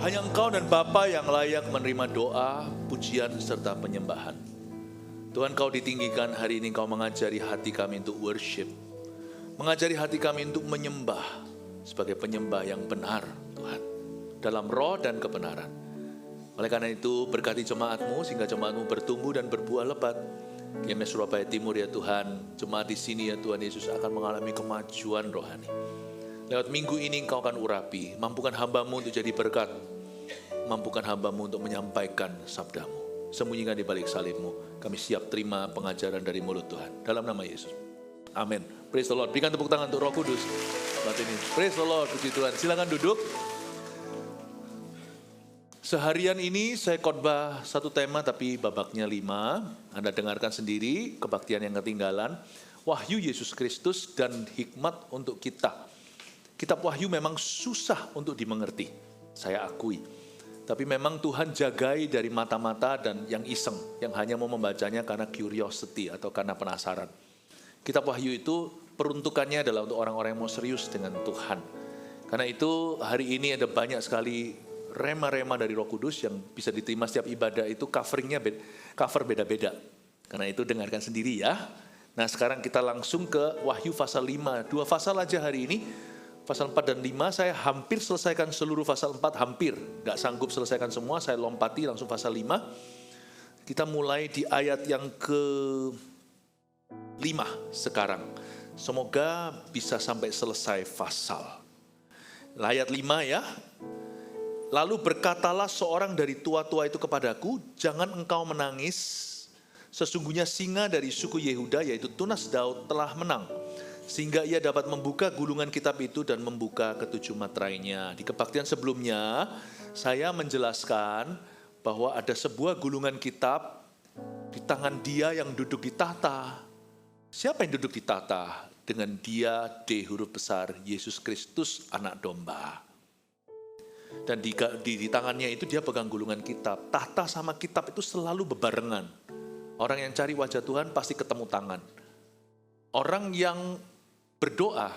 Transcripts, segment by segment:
Hanya Engkau dan Bapa yang layak menerima doa, pujian, serta penyembahan. Tuhan, Kau ditinggikan hari ini, Kau mengajari hati kami untuk worship. Mengajari hati kami untuk menyembah sebagai penyembah yang benar, Tuhan. Dalam roh dan kebenaran. Oleh karena itu, berkati jemaat-Mu sehingga jemaat-Mu bertumbuh dan berbuah lebat. GMS Surabaya Timur ya Tuhan, jemaat di sini ya Tuhan Yesus akan mengalami kemajuan rohani. Lewat minggu ini Engkau akan urapi, mampukan hamba-Mu untuk jadi berkat, mampukan hamba-Mu untuk menyampaikan sabda-Mu. Sembunyikan di balik salib-Mu, kami siap terima pengajaran dari mulut Tuhan. Dalam nama Yesus, amin. Praise the Lord, berikan tepuk tangan untuk Roh Kudus. Praise the Lord, puji Tuhan. Silakan duduk. Seharian ini saya khotbah satu tema tapi babaknya 5. Anda dengarkan sendiri, kebaktian yang ketinggalan. Wahyu Yesus Kristus dan hikmat untuk kita. Kitab Wahyu memang susah untuk dimengerti, saya akui. Tapi memang Tuhan jagai dari mata-mata dan yang iseng, yang hanya mau membacanya karena curiosity atau karena penasaran. Kitab Wahyu itu peruntukannya adalah untuk orang-orang yang mau serius dengan Tuhan. Karena itu hari ini ada banyak sekali rema-rema dari Roh Kudus yang bisa diterima setiap ibadah itu cover beda-beda. Karena itu dengarkan sendiri ya. Nah sekarang kita langsung ke Wahyu pasal 5. 2 pasal aja hari ini. Pasal 4 dan 5 saya hampir selesaikan seluruh pasal 4, hampir. Gak sanggup selesaikan semua, saya lompati langsung pasal 5. Kita mulai di ayat yang ke-5 sekarang. Semoga bisa sampai selesai pasal. Ayat 5 ya. Lalu berkatalah seorang dari tua-tua itu kepadaku, jangan engkau menangis. Sesungguhnya singa dari suku Yehuda yaitu tunas Daud telah menang. Sehingga ia dapat membuka gulungan kitab itu dan membuka ketujuh materainya. Di kebaktian sebelumnya, saya menjelaskan bahwa ada sebuah gulungan kitab di tangan dia yang duduk di tahta. Siapa yang duduk di tahta? Dengan dia D huruf besar, Yesus Kristus anak domba. Dan di tangannya itu dia pegang gulungan kitab. Tahta sama kitab itu selalu bebarengan. Orang yang cari wajah Tuhan pasti ketemu tangan. Orang yang berdoa,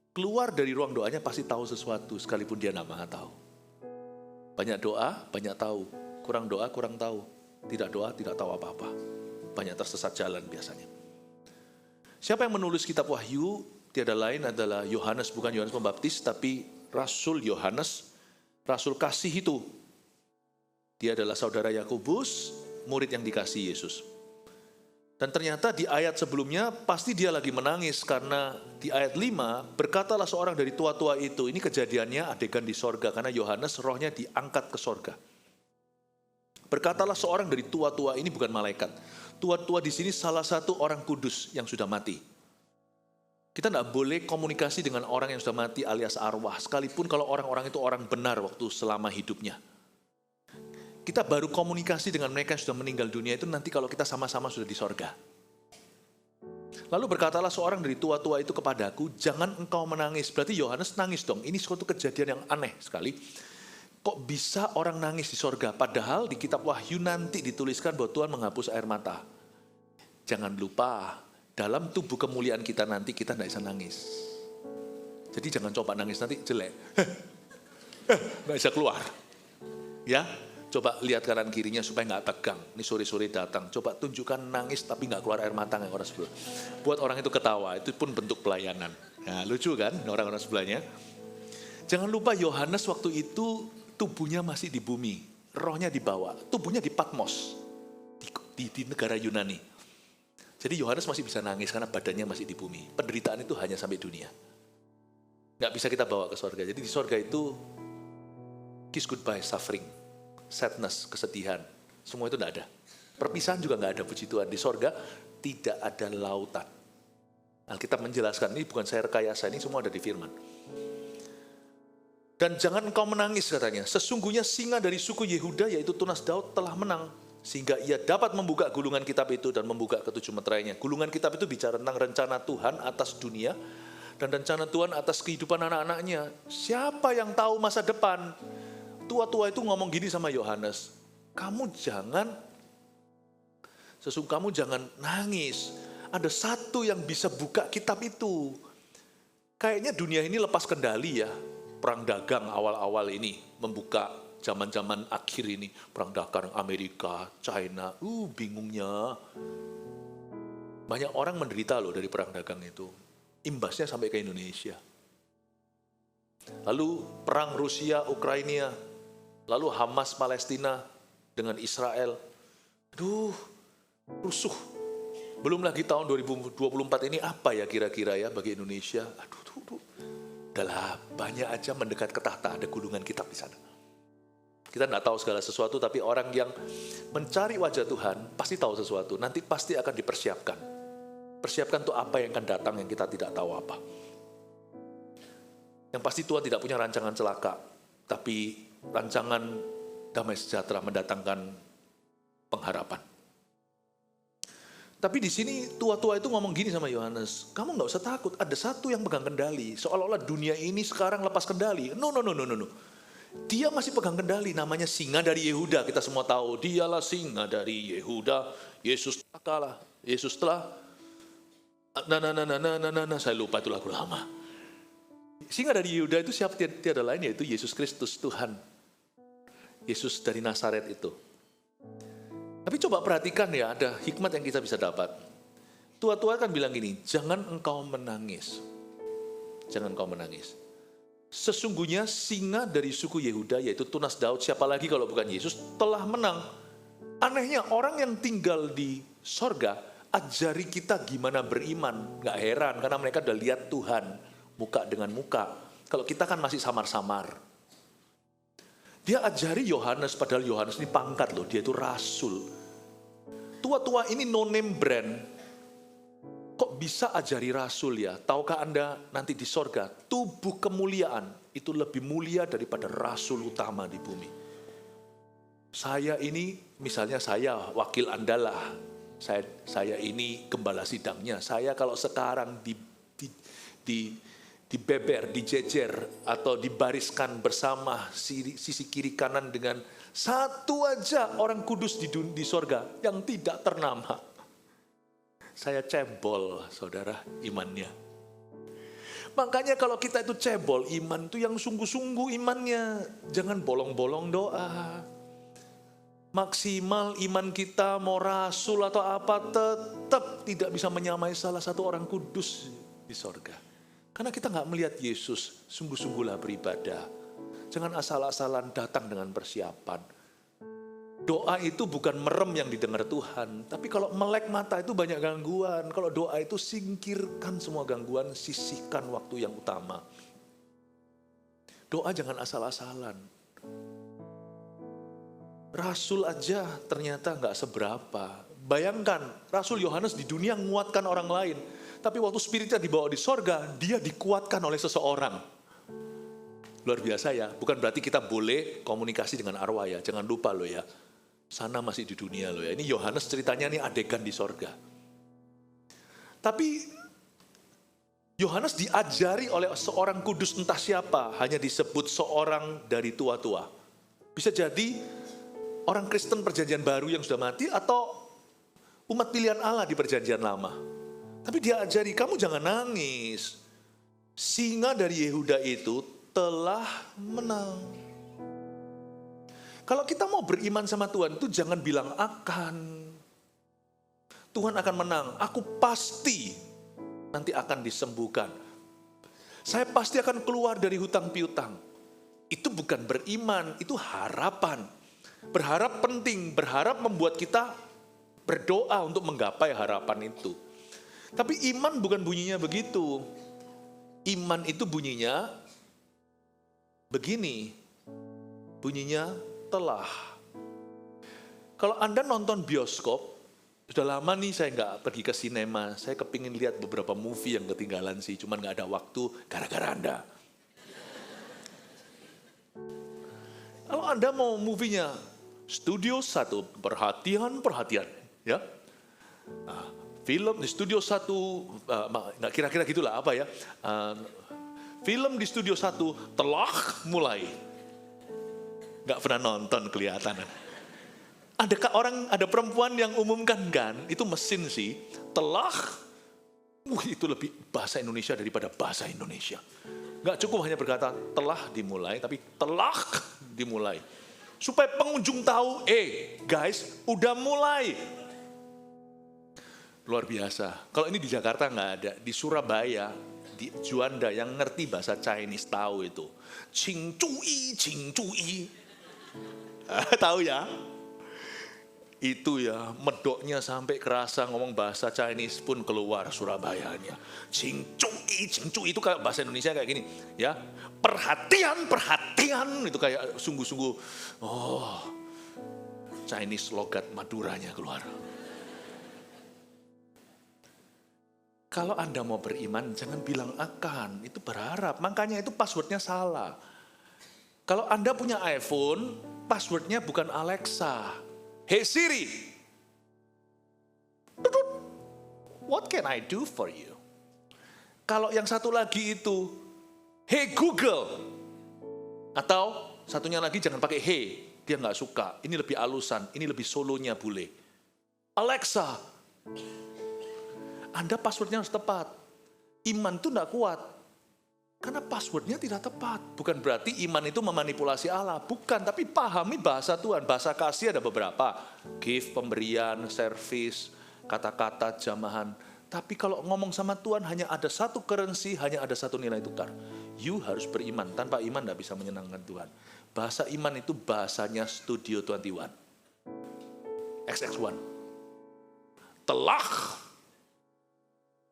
keluar dari ruang doanya pasti tahu sesuatu, sekalipun dia tidak maha tahu. Banyak doa, banyak tahu. Kurang doa, kurang tahu. Tidak doa, tidak tahu apa-apa. Banyak tersesat jalan biasanya. Siapa yang menulis kitab Wahyu? Tiada lain adalah Yohanes, bukan Yohanes Pembaptis, tapi Rasul Yohanes, Rasul kasih itu. Dia adalah saudara Yakobus, murid yang dikasihi Yesus. Dan ternyata di ayat sebelumnya pasti dia lagi menangis karena di ayat 5 berkatalah seorang dari tua-tua itu. Ini kejadiannya adegan di sorga karena Yohanes rohnya diangkat ke sorga. Berkatalah seorang dari tua-tua ini bukan malaikat. Tua-tua di sini salah satu orang kudus yang sudah mati. Kita tidak boleh komunikasi dengan orang yang sudah mati alias arwah. Sekalipun kalau orang-orang itu orang benar waktu selama hidupnya. Kita baru komunikasi dengan mereka yang sudah meninggal dunia itu nanti kalau kita sama-sama sudah di sorga. Lalu berkatalah seorang dari tua-tua itu kepadaku, jangan engkau menangis. Berarti Yohanes nangis dong. Ini suatu kejadian yang aneh sekali. Kok bisa orang nangis di sorga? Padahal di kitab Wahyu nanti dituliskan bahwa Tuhan menghapus air mata. Jangan lupa, dalam tubuh kemuliaan kita nanti kita tidak bisa nangis. Jadi jangan coba nangis nanti jelek. Nggak bisa keluar. Ya. Coba lihat kanan kirinya supaya nggak tegang. Ini sore-sore datang. Coba tunjukkan nangis tapi nggak keluar air mata kayak orang sebelah. Buat orang itu ketawa, itu pun bentuk pelayanan. Nah, lucu kan orang-orang sebelahnya. Jangan lupa Yohanes waktu itu tubuhnya masih di bumi. Rohnya dibawa. Tubuhnya di Patmos. Di negara Yunani. Jadi Yohanes masih bisa nangis karena badannya masih di bumi. Penderitaan itu hanya sampai dunia. Nggak bisa kita bawa ke sorga. Jadi di sorga itu kiss goodbye, suffering. Sadness, kesedihan, semua itu tidak ada. Perpisahan juga tidak ada, puji Tuhan. Di sorga tidak ada lautan. Alkitab menjelaskan, ini bukan saya rekayasa, ini semua ada di firman. Dan jangan engkau menangis katanya. Sesungguhnya singa dari suku Yehuda yaitu tunas Daud telah menang. Sehingga ia dapat membuka gulungan kitab itu dan membuka ketujuh meterainya. Gulungan kitab itu bicara tentang rencana Tuhan atas dunia. Dan rencana Tuhan atas kehidupan anak-anaknya. Siapa yang tahu masa depan? Tua-tua itu ngomong gini sama Yohanes, kamu jangan nangis. Ada satu yang bisa buka kitab itu. Kayaknya dunia ini lepas kendali ya. Perang dagang awal-awal ini membuka zaman-zaman akhir ini, perang dagang Amerika, China, bingungnya. Banyak orang menderita loh dari perang dagang itu. Imbasnya sampai ke Indonesia. Lalu perang Rusia, Ukraina, lalu Hamas, Palestina dengan Israel. Rusuh. Belum lagi tahun 2024 ini apa ya kira-kira ya bagi Indonesia. Udahlah, banyak aja mendekat ke tahta, ada gulungan kitab di sana. Kita tidak tahu segala sesuatu, tapi orang yang mencari wajah Tuhan pasti tahu sesuatu. Nanti pasti akan dipersiapkan. Persiapkan untuk apa yang akan datang yang kita tidak tahu apa. Yang pasti Tuhan tidak punya rancangan celaka, tapi rancangan damai sejahtera mendatangkan pengharapan. Tapi di sini tua-tua itu ngomong gini sama Yohanes, kamu nggak usah takut, ada satu yang pegang kendali. Seolah-olah dunia ini sekarang lepas kendali. No. Dia masih pegang kendali, namanya singa dari Yehuda. Kita semua tahu, dialah singa dari Yehuda. Yesus kalah, Yesus telah. Saya lupa itu lagu lama. Singa dari Yehuda itu siapa tiada lain yaitu Yesus Kristus Tuhan. Yesus dari Nazaret itu. Tapi coba perhatikan ya, ada hikmat yang kita bisa dapat. Tua-tua kan bilang gini, jangan engkau menangis. Jangan engkau menangis. Sesungguhnya singa dari suku Yehuda, yaitu tunas Daud, siapa lagi kalau bukan Yesus, telah menang. Anehnya orang yang tinggal di sorga, ajari kita gimana beriman. Gak heran, karena mereka udah lihat Tuhan, muka dengan muka. Kalau kita kan masih samar-samar. Dia ajari Yohanes, padahal Yohanes ini pangkat loh, dia itu rasul. Tua-tua ini no name brand. Kok bisa ajari rasul ya? Tahukah Anda nanti di sorga, tubuh kemuliaan itu lebih mulia daripada rasul utama di bumi. Saya ini, misalnya saya wakil Anda lah. Saya ini gembala sidangnya. Saya kalau sekarang dibeber, dijejer, atau dibariskan bersama sisi kiri kanan dengan satu aja orang kudus di sorga yang tidak ternama. Saya cebol, saudara, imannya. Makanya kalau kita itu cebol, iman itu yang sungguh-sungguh imannya. Jangan bolong-bolong doa. Maksimal iman kita mau rasul atau apa tetap tidak bisa menyamai salah satu orang kudus di sorga. Karena kita nggak melihat Yesus, sungguh-sungguhlah beribadah. Jangan asal-asalan datang dengan persiapan. Doa itu bukan merem yang didengar Tuhan. Tapi kalau melek mata itu banyak gangguan. Kalau doa itu singkirkan semua gangguan, sisihkan waktu yang utama. Doa jangan asal-asalan. Rasul aja ternyata nggak seberapa. Bayangkan, Rasul Yohanes di dunia menguatkan orang lain. Tapi waktu spiritnya dibawa di sorga, dia dikuatkan oleh seseorang. Luar biasa ya, bukan berarti kita boleh komunikasi dengan arwah ya. Jangan lupa loh ya, sana masih di dunia loh ya. Ini Yohanes ceritanya nih adegan di sorga. Tapi Yohanes diajari oleh seorang kudus entah siapa, hanya disebut seorang dari tua-tua. Bisa jadi orang Kristen perjanjian baru yang sudah mati atau umat pilihan Allah di perjanjian lama. Tapi dia ajari, kamu jangan nangis. Singa dari Yehuda itu telah menang. Kalau kita mau beriman sama Tuhan itu jangan bilang akan. Tuhan akan menang. Aku pasti nanti akan disembuhkan. Saya pasti akan keluar dari hutang piutang. Itu bukan beriman, itu harapan. Berharap penting, berharap membuat kita berdoa untuk menggapai harapan itu. Tapi iman bukan bunyinya begitu. Iman itu bunyinya begini. Bunyinya telah. Kalau Anda nonton bioskop, sudah lama nih saya nggak pergi ke sinema. Saya kepingin lihat beberapa movie yang ketinggalan sih. Cuman nggak ada waktu gara-gara Anda. Kalau Anda mau movie-nya, Studio 1, perhatian, ya. Film di Studio 1, nggak kira-kira gitulah apa ya. Film di Studio 1 telah mulai. Nggak pernah nonton kelihatan. Ada perempuan yang umumkan kan, itu mesin sih, telah, itu lebih bahasa Indonesia daripada bahasa Indonesia. Nggak cukup hanya berkata telah dimulai, tapi telah dimulai. Supaya pengunjung tahu, guys, udah mulai. Luar biasa. Kalau ini di Jakarta nggak ada. Di Surabaya, di Juanda yang ngerti bahasa Chinese tahu itu. Qing cui, qing cui. Tahu ya? Itu ya, medoknya sampai kerasa ngomong bahasa Chinese pun keluar Surabayanya. Qing cui itu kayak bahasa Indonesia kayak gini, ya. Perhatian, itu kayak sungguh-sungguh, Chinese logat Maduranya keluar. Kalau Anda mau beriman, jangan bilang akan, itu berharap. Makanya itu passwordnya salah. Kalau Anda punya iPhone, passwordnya bukan Alexa. Hey Siri, what can I do for you? Kalau yang satu lagi itu, hey Google. Atau satunya lagi jangan pakai hey, dia nggak suka. Ini lebih alusan, ini lebih solonya bule. Alexa, Anda passwordnya harus tepat. Iman itu nggak kuat. Karena passwordnya tidak tepat. Bukan berarti iman itu memanipulasi Allah. Bukan, tapi pahami bahasa Tuhan. Bahasa kasih ada beberapa. Gift, pemberian, service, kata-kata, jamahan. Tapi kalau ngomong sama Tuhan hanya ada satu currency, hanya ada satu nilai tukar. You harus beriman. Tanpa iman tidak bisa menyenangkan Tuhan. Bahasa iman itu bahasanya Studio 21. XX1. Telah.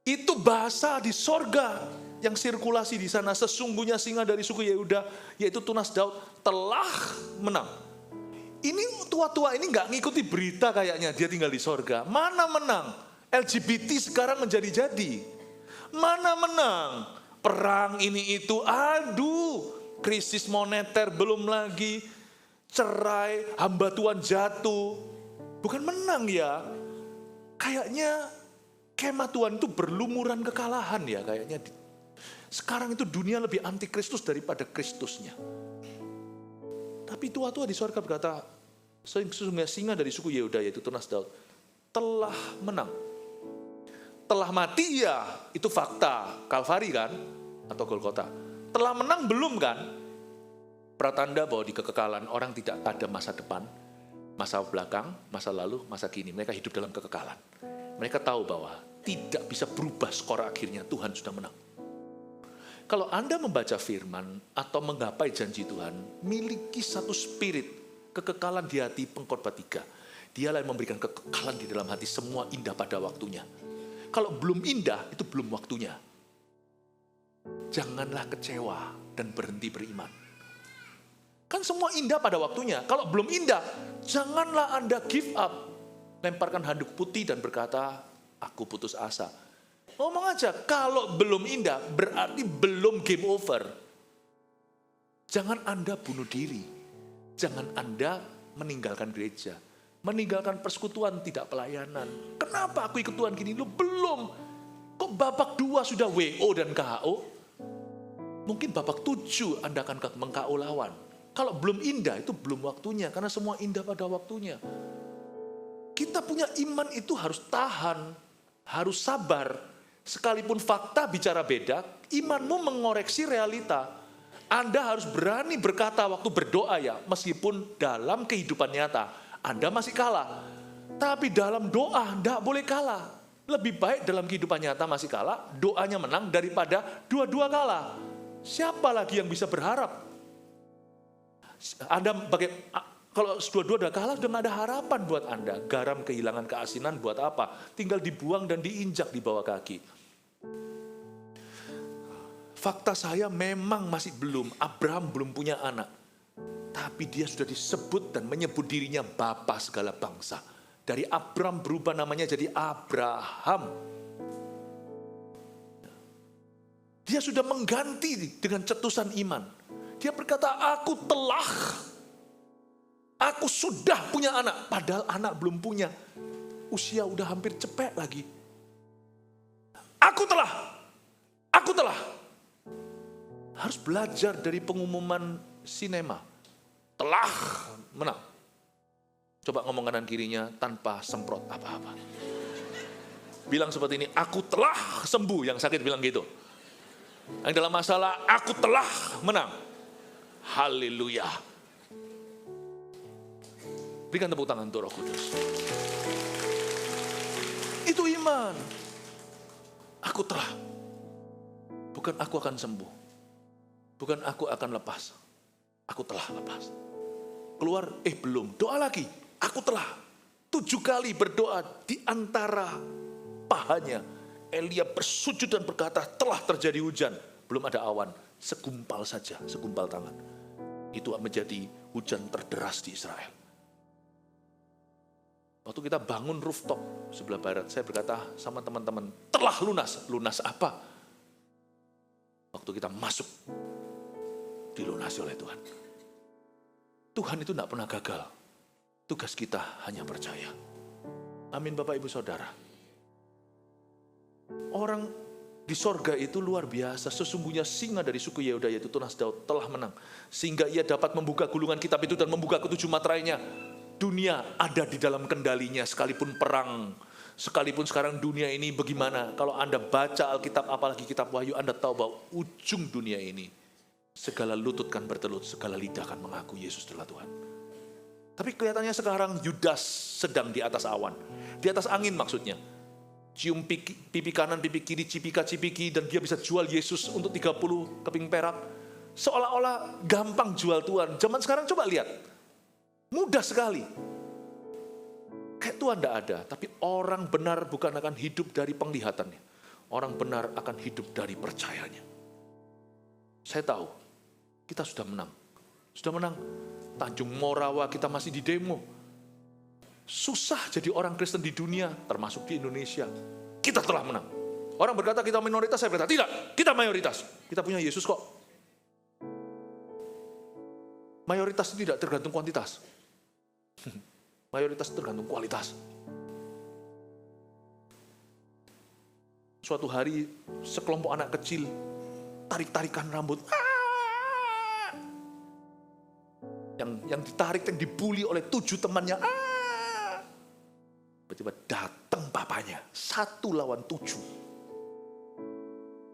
Itu bahasa di sorga. Yang sirkulasi di sana, sesungguhnya singa dari suku Yehuda, yaitu tunas Daud, telah menang. Ini tua-tua ini nggak ngikuti berita kayaknya, dia tinggal di sorga. Mana menang? LGBT sekarang menjadi-jadi. Mana menang? Perang ini itu, aduh, krisis moneter belum lagi, cerai, hamba Tuhan jatuh. Bukan menang ya, kayaknya kemah Tuhan itu berlumuran kekalahan ya kayaknya. Sekarang itu dunia lebih anti Kristus daripada Kristusnya. Tapi tua-tua di surga berkata, sesungguhnya singa dari suku Yehuda yaitu tunas Daud telah menang. Telah mati ya, itu fakta. Kalvari kan, atau Golgota. Telah menang belum kan? Pratanda bahwa di kekekalan orang tidak ada masa depan, masa belakang, masa lalu, masa kini. Mereka hidup dalam kekekalan. Mereka tahu bahwa tidak bisa berubah skor akhirnya, Tuhan sudah menang. Kalau Anda membaca firman atau menggapai janji Tuhan, miliki satu spirit, kekekalan di hati pengkhotbah 3. Dialah yang memberikan kekekalan di dalam hati, semua indah pada waktunya. Kalau belum indah, itu belum waktunya. Janganlah kecewa dan berhenti beriman. Kan semua indah pada waktunya. Kalau belum indah, janganlah Anda give up. Lemparkan handuk putih dan berkata, aku putus asa. Ngomong aja, kalau belum indah berarti belum game over. Jangan Anda bunuh diri. Jangan Anda meninggalkan gereja. Meninggalkan persekutuan, tidak pelayanan. Kenapa aku ikut Tuhan gini? Lu belum. Kok babak 2 sudah WO dan KO? Mungkin babak 7 Anda akan meng-KO lawan. Kalau belum indah itu belum waktunya. Karena semua indah pada waktunya. Kita punya iman itu harus tahan. Harus sabar. Sekalipun fakta bicara beda, imanmu mengoreksi realita. Anda harus berani berkata waktu berdoa ya, meskipun dalam kehidupan nyata, Anda masih kalah. Tapi dalam doa, tidak boleh kalah. Lebih baik dalam kehidupan nyata masih kalah, doanya menang daripada dua-dua kalah. Siapa lagi yang bisa berharap? Anda kalau dua-dua udah kalah, sudah nggak ada harapan buat Anda. Garam kehilangan keasinan buat apa? Tinggal dibuang dan diinjak di bawah kaki. Fakta saya memang masih belum, Abraham belum punya anak. Tapi dia sudah disebut dan menyebut dirinya Bapa segala bangsa. Dari Abraham berubah namanya jadi Abraham. Dia sudah mengganti dengan cetusan iman. Dia berkata, aku sudah punya anak. Padahal anak belum punya. Usia udah hampir cepek lagi. Aku telah. Harus belajar dari pengumuman sinema. Telah menang. Coba ngomong kanan kirinya tanpa semprot apa-apa. Bilang seperti ini, aku telah sembuh. Yang sakit bilang gitu. Yang dalam masalah, aku telah menang. Haleluya. Berikan tepuk tangan untuk Roh Kudus. Itu iman. Aku telah. Bukan aku akan sembuh. Bukan aku akan lepas. Aku telah lepas. Keluar, belum. Doa lagi. Aku telah. 7 kali berdoa di antara pahanya. Elia bersujud dan berkata, telah terjadi hujan. Belum ada awan. Segumpal saja, segumpal tangan. Itu menjadi hujan terderas di Israel. Waktu kita bangun rooftop sebelah barat, saya berkata sama teman-teman, telah lunas. Lunas apa? Waktu kita masuk, dilunasi oleh Tuhan. Tuhan itu tidak pernah gagal. Tugas kita hanya percaya. Amin Bapak Ibu Saudara. Orang di sorga itu luar biasa. Sesungguhnya singa dari suku Yehuda yaitu Tunas Daud telah menang. Sehingga ia dapat membuka gulungan kitab itu dan membuka ke-7 materainya. Dunia ada di dalam kendalinya sekalipun perang. Sekalipun sekarang dunia ini bagaimana. Kalau Anda baca Alkitab apalagi kitab Wahyu, Anda tahu bahwa ujung dunia ini. Segala lutut kan bertelut, segala lidah kan mengaku Yesus adalah Tuhan. Tapi kelihatannya sekarang Yudas sedang di atas awan. Di atas angin maksudnya. Cium pipi kanan, pipi kiri, cipika-cipiki, dan dia bisa jual Yesus untuk 30 keping perak. Seolah-olah gampang jual Tuhan. Zaman sekarang coba lihat. Mudah sekali. Kayak Tuhan tidak ada. Tapi orang benar bukan akan hidup dari penglihatannya. Orang benar akan hidup dari percayanya. Saya tahu, kita sudah menang. Sudah menang. Tanjung Morawa kita masih di demo. Susah jadi orang Kristen di dunia, termasuk di Indonesia. Kita telah menang. Orang berkata kita minoritas, saya berkata tidak, kita mayoritas. Kita punya Yesus kok. Mayoritas itu tidak tergantung kuantitas. Mayoritas tergantung kualitas. Suatu hari sekelompok anak kecil tarik-tarikan rambut. Yang ditarik, yang dibully oleh 7 temannya. Tiba-tiba datang papanya. 1 lawan 7.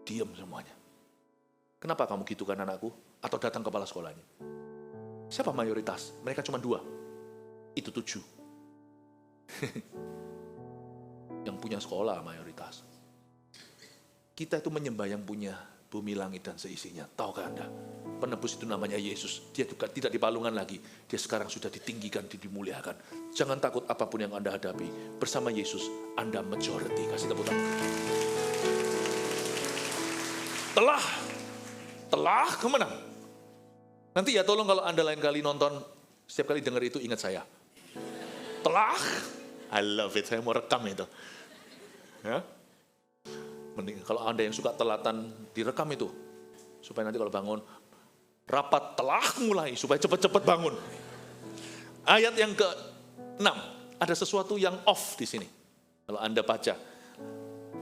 Diam semuanya. Kenapa kamu gitu kan anakku? Atau datang kepala sekolahnya. Siapa mayoritas? Mereka cuma 2. Itu 7. Yang punya sekolah mayoritas. Kita itu menyembah yang punya bumi, langit, dan seisinya. Tahukah Anda? Penebus itu namanya Yesus. Dia juga tidak di palungan lagi. Dia sekarang sudah ditinggikan, dimuliakan. Jangan takut apapun yang Anda hadapi. Bersama Yesus, Anda majority. Kasih tepuk tangan. Telah kemenang. Nanti ya tolong kalau Anda lain kali nonton, setiap kali dengar itu ingat saya. Telah. I love it. Saya mau rekam itu. Ya. Mending kalau Anda yang suka telatan, direkam itu. Supaya nanti kalau bangun, rapat telah mulai, supaya cepat-cepat bangun. Ayat yang ke-6, ada sesuatu yang off di sini. Kalau Anda baca.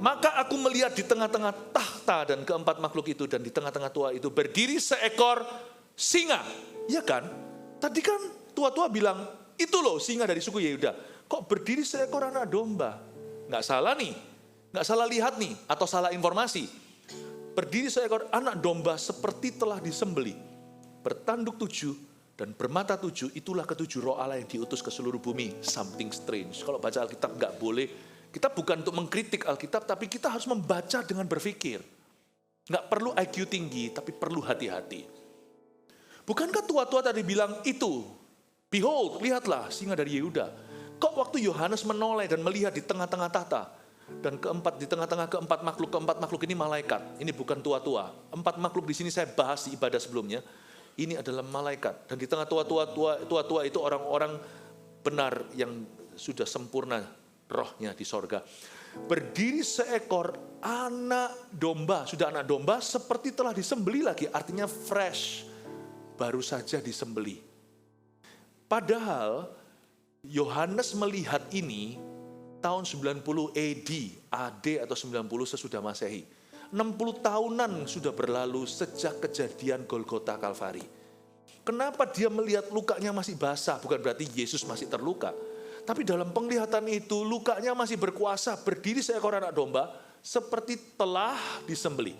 Maka aku melihat di tengah-tengah tahta dan keempat makhluk itu, dan di tengah-tengah tua itu berdiri seekor singa. Ya kan? Tadi kan tua-tua bilang, itu loh singa dari suku Yehuda. Kok berdiri seekor anak domba? Nggak salah nih. Nggak salah lihat nih, atau salah informasi. Berdiri seekor anak domba seperti telah disembelih. Bertanduk 7 dan bermata 7, itulah ke-7 roh Allah yang diutus ke seluruh bumi. Something strange. Kalau baca Alkitab nggak boleh. Kita bukan untuk mengkritik Alkitab, tapi kita harus membaca dengan berpikir. Nggak perlu IQ tinggi, tapi perlu hati-hati. Bukankah tua-tua tadi bilang itu? Behold, lihatlah singa dari Yehuda. Kok waktu Yohanes menoleh dan melihat di tengah-tengah tahta, dan di tengah-tengah keempat makhluk ini malaikat. Ini bukan tua-tua. 4 makhluk di sini saya bahas di ibadah sebelumnya. Ini adalah malaikat. Dan di tengah tua-tua itu orang-orang benar yang sudah sempurna rohnya di sorga. Berdiri seekor anak domba. Sudah anak domba seperti telah disembelih lagi. Artinya fresh. Baru saja disembelih. Padahal Yohanes melihat ini tahun 90 AD atau 90 sesudah Masehi. 60 tahunan sudah berlalu sejak kejadian Golgota Kalvari. Kenapa dia melihat lukanya masih basah? Bukan berarti Yesus masih terluka. Tapi dalam penglihatan itu lukanya masih berkuasa, berdiri seekor anak domba seperti telah disembelih.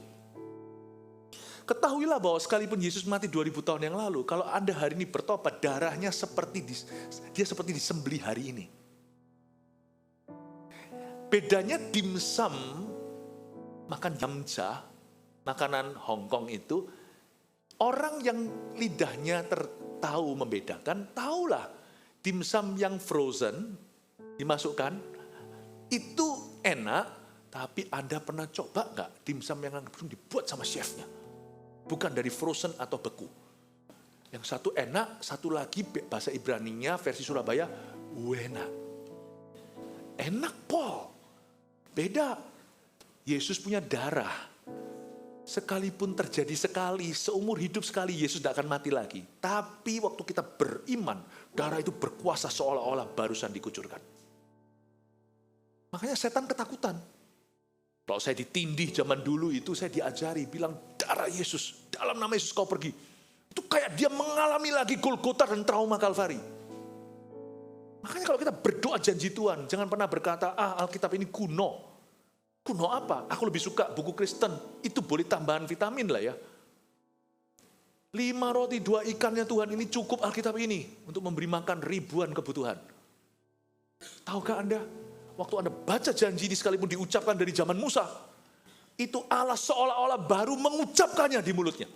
Ketahuilah bahwa sekalipun Yesus mati 2000 tahun yang lalu, kalau Anda hari ini bertobat, darahnya dia seperti disembelih hari ini. Bedanya dimsum, makan yamcha, makanan Hong Kong itu, orang yang lidahnya tahu membedakan, tahulah dimsum yang frozen, dimasukkan, itu enak, tapi Anda pernah coba nggak dimsum yang langsung dibuat sama chefnya? Bukan dari frozen atau beku. Yang satu enak, satu lagi bahasa Ibraninya versi Surabaya, wena. Enak Paul. Beda. Yesus punya darah. Sekalipun terjadi sekali, seumur hidup sekali Yesus tidak akan mati lagi. Tapi waktu kita beriman, darah itu berkuasa seolah-olah barusan dikucurkan. Makanya setan ketakutan. Kalau saya ditindih zaman dulu itu, saya diajari, bilang darah Yesus, dalam nama Yesus kau pergi. Itu kayak dia mengalami lagi Golgota dan trauma Kalvari. Makanya kalau kita berdoa janji Tuhan, jangan pernah berkata, Alkitab ini kuno. Kuno apa? Aku lebih suka buku Kristen. Itu boleh tambahan vitamin lah ya. 5 roti 2 ikannya Tuhan ini cukup Alkitab ini untuk memberi makan ribuan kebutuhan. Tahukah Anda? Waktu Anda baca janji ini sekalipun diucapkan dari zaman Musa, itu Allah seolah-olah baru mengucapkannya di mulutnya.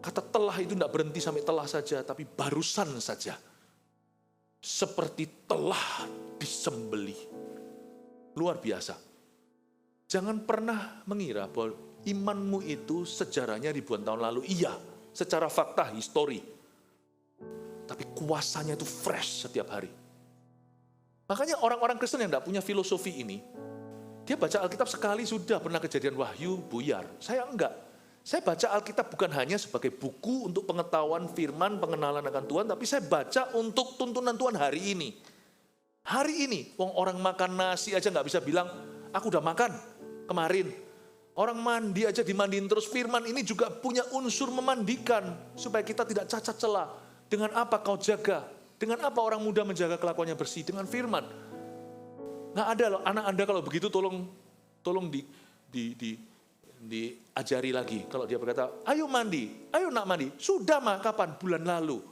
Kata telah itu tidak berhenti sampai telah saja, tapi barusan saja. Seperti telah disembelih. Luar biasa. Jangan pernah mengira bahwa imanmu itu sejarahnya ribuan tahun lalu. Iya, secara fakta, histori. Tapi kuasanya itu fresh setiap hari. Makanya orang-orang Kristen yang tidak punya filosofi ini, dia baca Alkitab sekali sudah pernah kejadian wahyu, buyar. Saya enggak. Saya baca Alkitab bukan hanya sebagai buku untuk pengetahuan firman, pengenalan akan Tuhan, tapi saya baca untuk tuntunan Tuhan hari ini. Hari ini, orang makan nasi aja nggak bisa bilang, aku udah makan kemarin. Orang mandi aja dimandiin terus. Firman ini juga punya unsur memandikan, supaya kita tidak cacat celah. Dengan apa kau jaga? Dengan apa orang muda menjaga kelakuannya bersih? Dengan firman. Nggak ada loh, anak Anda kalau begitu tolong diajari lagi. Kalau dia berkata, ayo mandi, ayo nak mandi. Sudah mah, kapan? Bulan lalu.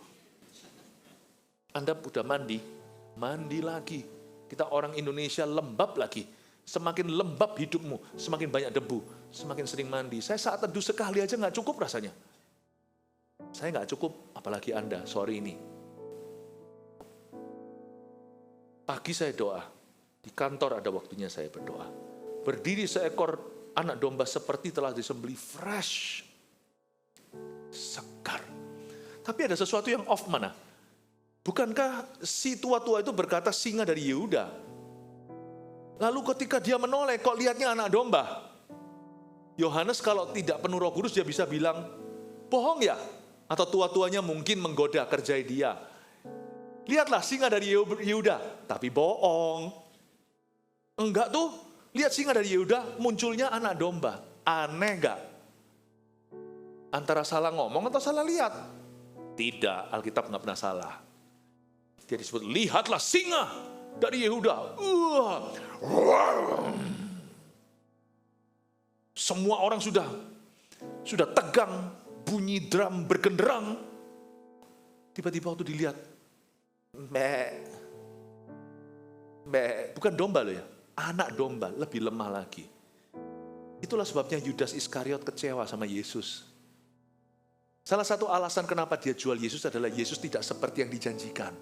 Anda udah mandi lagi. Kita orang Indonesia lembab lagi. Semakin lembab hidupmu, semakin banyak debu, semakin sering mandi. Saya saat teduh sekali aja nggak cukup rasanya. Saya nggak cukup, apalagi Anda sore ini. Pagi saya doa, di kantor ada waktunya saya berdoa. Berdiri seekor anak domba seperti telah disembelih, fresh, segar. Tapi ada sesuatu yang off mana? Bukankah si tua-tua itu berkata singa dari Yehuda? Lalu ketika dia menoleh, kok lihatnya anak domba? Yohanes kalau tidak penuh Roh Kudus dia bisa bilang, bohong ya? Atau tua-tuanya mungkin menggoda kerjai dia. Lihatlah singa dari Yehuda, tapi bohong. Enggak tuh, lihat singa dari Yehuda, munculnya anak domba. Aneh gak? Antara salah ngomong atau salah lihat? Tidak, Alkitab gak pernah salah. Dia disebut, lihatlah singa dari Yehuda. Semua orang sudah tegang, bunyi drum bergenderang. Tiba-tiba waktu dilihat, bukan domba loh ya, anak domba, lebih lemah lagi. Itulah sebabnya Yudas Iskariot kecewa sama Yesus. Salah satu alasan kenapa dia jual Yesus adalah Yesus tidak seperti yang dijanjikan.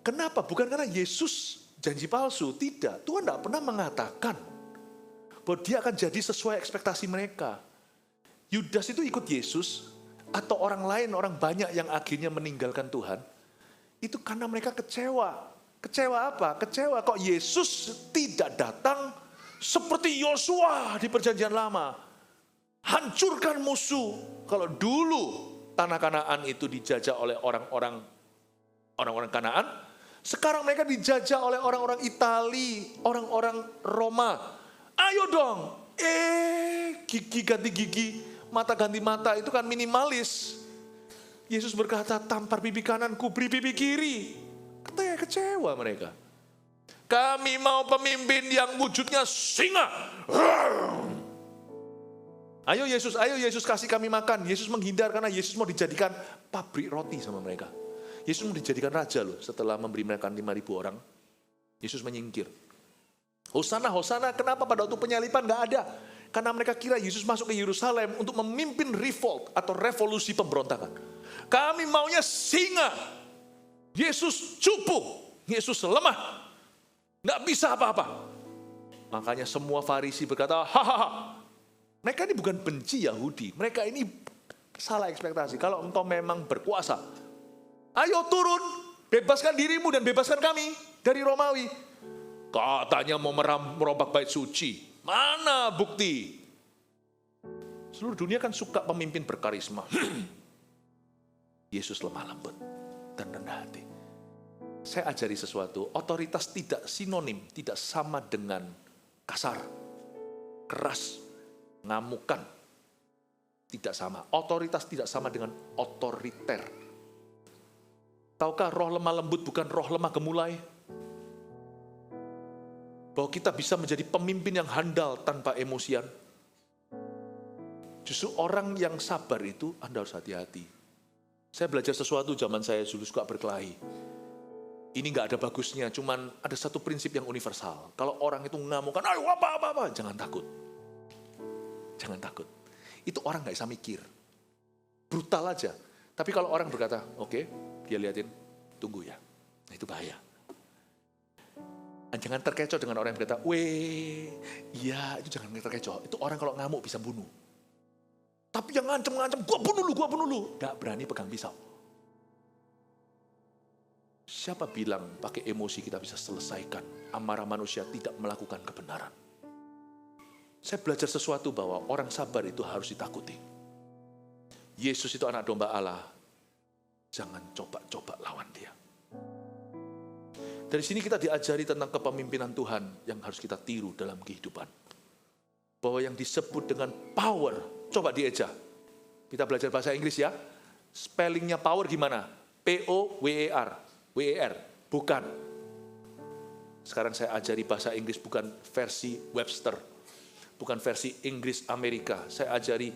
Kenapa? Bukan karena Yesus janji palsu, tidak. Tuhan tidak pernah mengatakan bahwa dia akan jadi sesuai ekspektasi mereka. Yudas itu ikut Yesus, atau orang lain, orang banyak yang akhirnya meninggalkan Tuhan, itu karena mereka kecewa. Kecewa apa? Kecewa kok Yesus tidak datang seperti Yosua di perjanjian lama. Hancurkan musuh. Kalau dulu tanah Kanaan itu dijajah oleh orang-orang Kanaan, sekarang mereka dijajah oleh orang-orang Itali, orang-orang Roma. Ayo dong, gigi ganti gigi, mata ganti mata, itu kan minimalis. Yesus berkata, tampar pipi kanan, kuberi pipi kiri. Katanya kecewa mereka. Kami mau pemimpin yang wujudnya singa. Ayo Yesus kasih kami makan. Yesus menghindar karena Yesus mau dijadikan pabrik roti sama mereka. Yesus mau dijadikan raja loh setelah memberi mereka 5.000 orang. Yesus menyingkir. Hosana, Hosana, kenapa pada waktu penyaliban gak ada? Karena mereka kira Yesus masuk ke Yerusalem untuk memimpin revolt atau revolusi pemberontakan. Kami maunya singa. Yesus cupu. Yesus lemah. Gak bisa apa-apa. Makanya semua Farisi berkata, hahaha. Mereka ini bukan benci Yahudi. Mereka ini salah ekspektasi. Kalau engkau memang berkuasa, ayo turun, bebaskan dirimu dan bebaskan kami dari Romawi. Katanya mau merombak bait suci. Mana bukti? Seluruh dunia kan suka pemimpin berkarisma. Yesus lemah lembut dan rendah hati. Saya ajari sesuatu, otoritas tidak sinonim, tidak sama dengan kasar, keras, ngamukan. Tidak sama. Otoritas tidak sama dengan otoriter. Tahukah roh lemah lembut bukan roh lemah gemulai? Bahwa kita bisa menjadi pemimpin yang handal tanpa emosian. Justru orang yang sabar itu Anda harus hati-hati. Saya belajar sesuatu zaman saya dulu suka berkelahi. Ini gak ada bagusnya, cuman ada satu prinsip yang universal. Kalau orang itu ngamukan, ayo apa, jangan takut. Jangan takut. Itu orang gak bisa mikir. Brutal aja. Tapi kalau orang berkata, oke, dia liatin, tunggu ya. Nah, itu bahaya. Dan jangan terkecoh dengan orang yang berkata, iya, itu jangan terkecoh. Itu orang kalau ngamuk bisa bunuh. Tapi yang ngancem, gua bunuh lu. Gak berani pegang pisau. Siapa bilang pakai emosi kita bisa selesaikan amarah manusia tidak melakukan kebenaran? Saya belajar sesuatu bahwa orang sabar itu harus ditakuti. Yesus itu anak domba Allah. Jangan coba-coba lawan dia. Dari sini kita diajari tentang kepemimpinan Tuhan yang harus kita tiru dalam kehidupan. Bahwa yang disebut dengan power, coba dieja. Kita belajar bahasa Inggris ya. Spellingnya power gimana? P-O-W-E-R. W-E-R, bukan. Sekarang saya ajari bahasa Inggris bukan versi Webster. Bukan versi Inggris Amerika. Saya ajari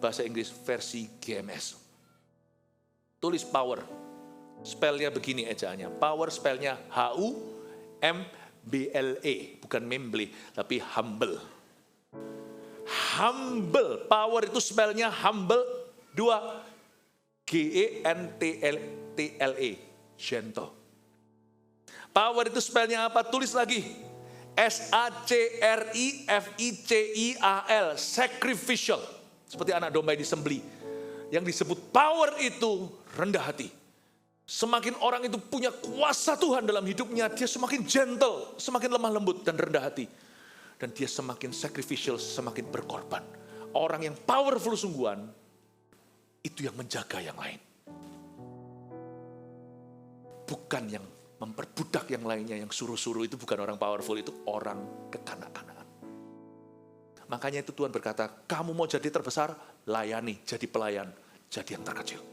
bahasa Inggris versi GMS. Tulis power. Spellnya begini ejaannya. Power spellnya H-U-M-B-L-E. Bukan memble, tapi humble. Humble. Power itu spellnya humble. 2. G-E-N-T-L-E. Gentle. Power itu spellnya apa? Tulis lagi. S-A-C-R-I-F-I-C-I-A-L. Sacrificial. Seperti anak domba yang disembelih. Yang disebut power itu rendah hati. Semakin orang itu punya kuasa Tuhan dalam hidupnya, dia semakin gentle, semakin lemah lembut dan rendah hati. Dan dia semakin sacrificial, semakin berkorban. Orang yang powerful sungguhan, itu yang menjaga yang lain. Bukan yang memperbudak yang lainnya, yang suruh-suruh itu bukan orang powerful, itu orang kekanak-kanakan. Makanya itu Tuhan berkata, kamu mau jadi terbesar, layani, jadi pelayan, jadi yang terkecil.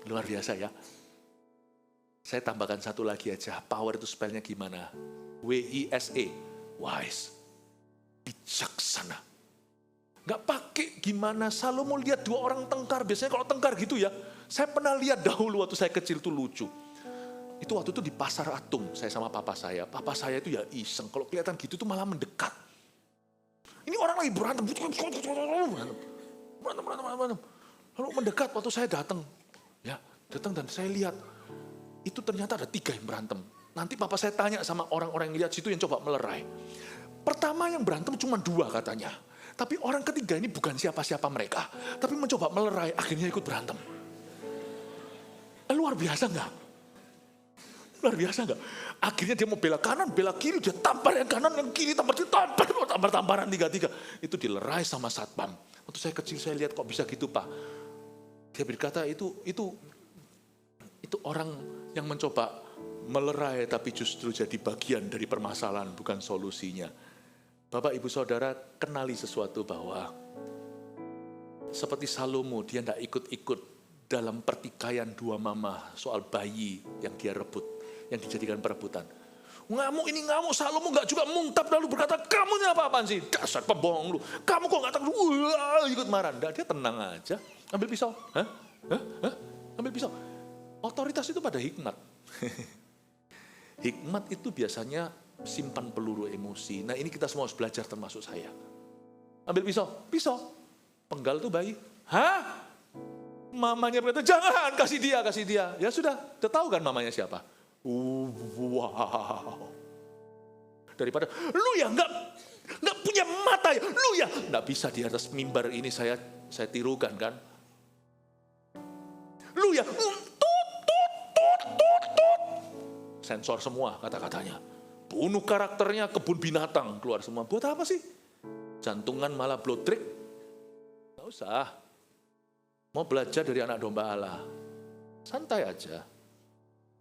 Luar biasa ya. Saya tambahkan satu lagi aja, power itu spellnya gimana? W-I-S-E, wise, bijaksana. Gak pakai gimana, Salomo lihat 2 orang tengkar, biasanya kalau tengkar gitu ya, saya pernah lihat dahulu waktu saya kecil itu lucu. Itu waktu itu di pasar Atung, saya sama papa saya. Papa saya itu ya iseng, kalau kelihatan gitu tuh malah mendekat. Ini orang lagi berantem. Lalu mendekat waktu saya datang. Ya, datang dan saya lihat. Itu ternyata ada 3 yang berantem. Nanti papa saya tanya sama orang-orang yang lihat situ yang coba melerai. Pertama yang berantem cuma 2 katanya. Tapi orang ketiga ini bukan siapa-siapa mereka. Tapi mencoba melerai, akhirnya ikut berantem. Luar biasa enggak? Luar biasa enggak? Akhirnya dia mau bela kanan, bela kiri, dia tampar yang kanan, yang kiri, tampar-tamparan 3-3. Itu dilerai sama satpam. Waktu saya kecil saya lihat kok bisa gitu Pak. Dia berkata itu orang yang mencoba melerai tapi justru jadi bagian dari permasalahan, bukan solusinya. Bapak Ibu Saudara kenali sesuatu bahwa seperti Salomo dia tidak ikut-ikut dalam pertikaian 2 mama soal bayi yang dia rebut, yang dijadikan perebutan. Ngamuk ini ngamuk, Salomo nggak juga muntap lalu berkata, kamu ini apa-apaan sih? Dasar pembohong lu. Kamu kok nggak tahu? Wah, ikut marah. Nggak, dia tenang aja. Ambil pisau. Hah? Ambil pisau. Otoritas itu pada hikmat. Hikmat itu biasanya simpan peluru emosi. Nah ini kita semua harus belajar termasuk saya. Ambil pisau. Pisau. Penggal tuh bayi. Hah? Mamanya berkata, jangan, kasih dia. Ya sudah tahu kan mamanya siapa? Wow. Daripada lu ya nggak punya mata ya, lu ya nggak bisa di atas mimbar ini saya tirukan kan? Lu ya tut. Sensor semua kata-katanya. Bunuh karakternya, kebun binatang keluar semua. Buat apa sih? Jantungan malah bloodtrik. Nggak usah. Mau belajar dari anak domba Allah. Santai aja.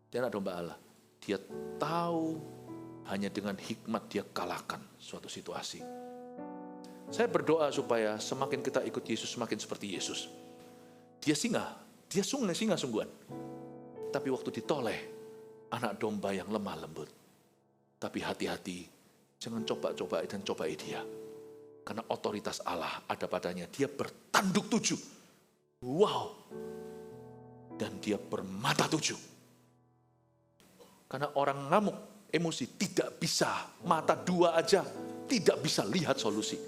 Dia anak domba Allah. Dia tahu hanya dengan hikmat dia kalahkan suatu situasi. Saya berdoa supaya semakin kita ikut Yesus, semakin seperti Yesus. Dia singa sungguhan. Tapi waktu ditoleh, anak domba yang lemah lembut. Tapi hati-hati, jangan coba-coba dan cobai dia. Karena otoritas Allah ada padanya. Dia bertanduk 7. Wow. Dan dia bermata 7. Karena orang ngamuk, emosi tidak bisa, mata 2 aja tidak bisa lihat solusi.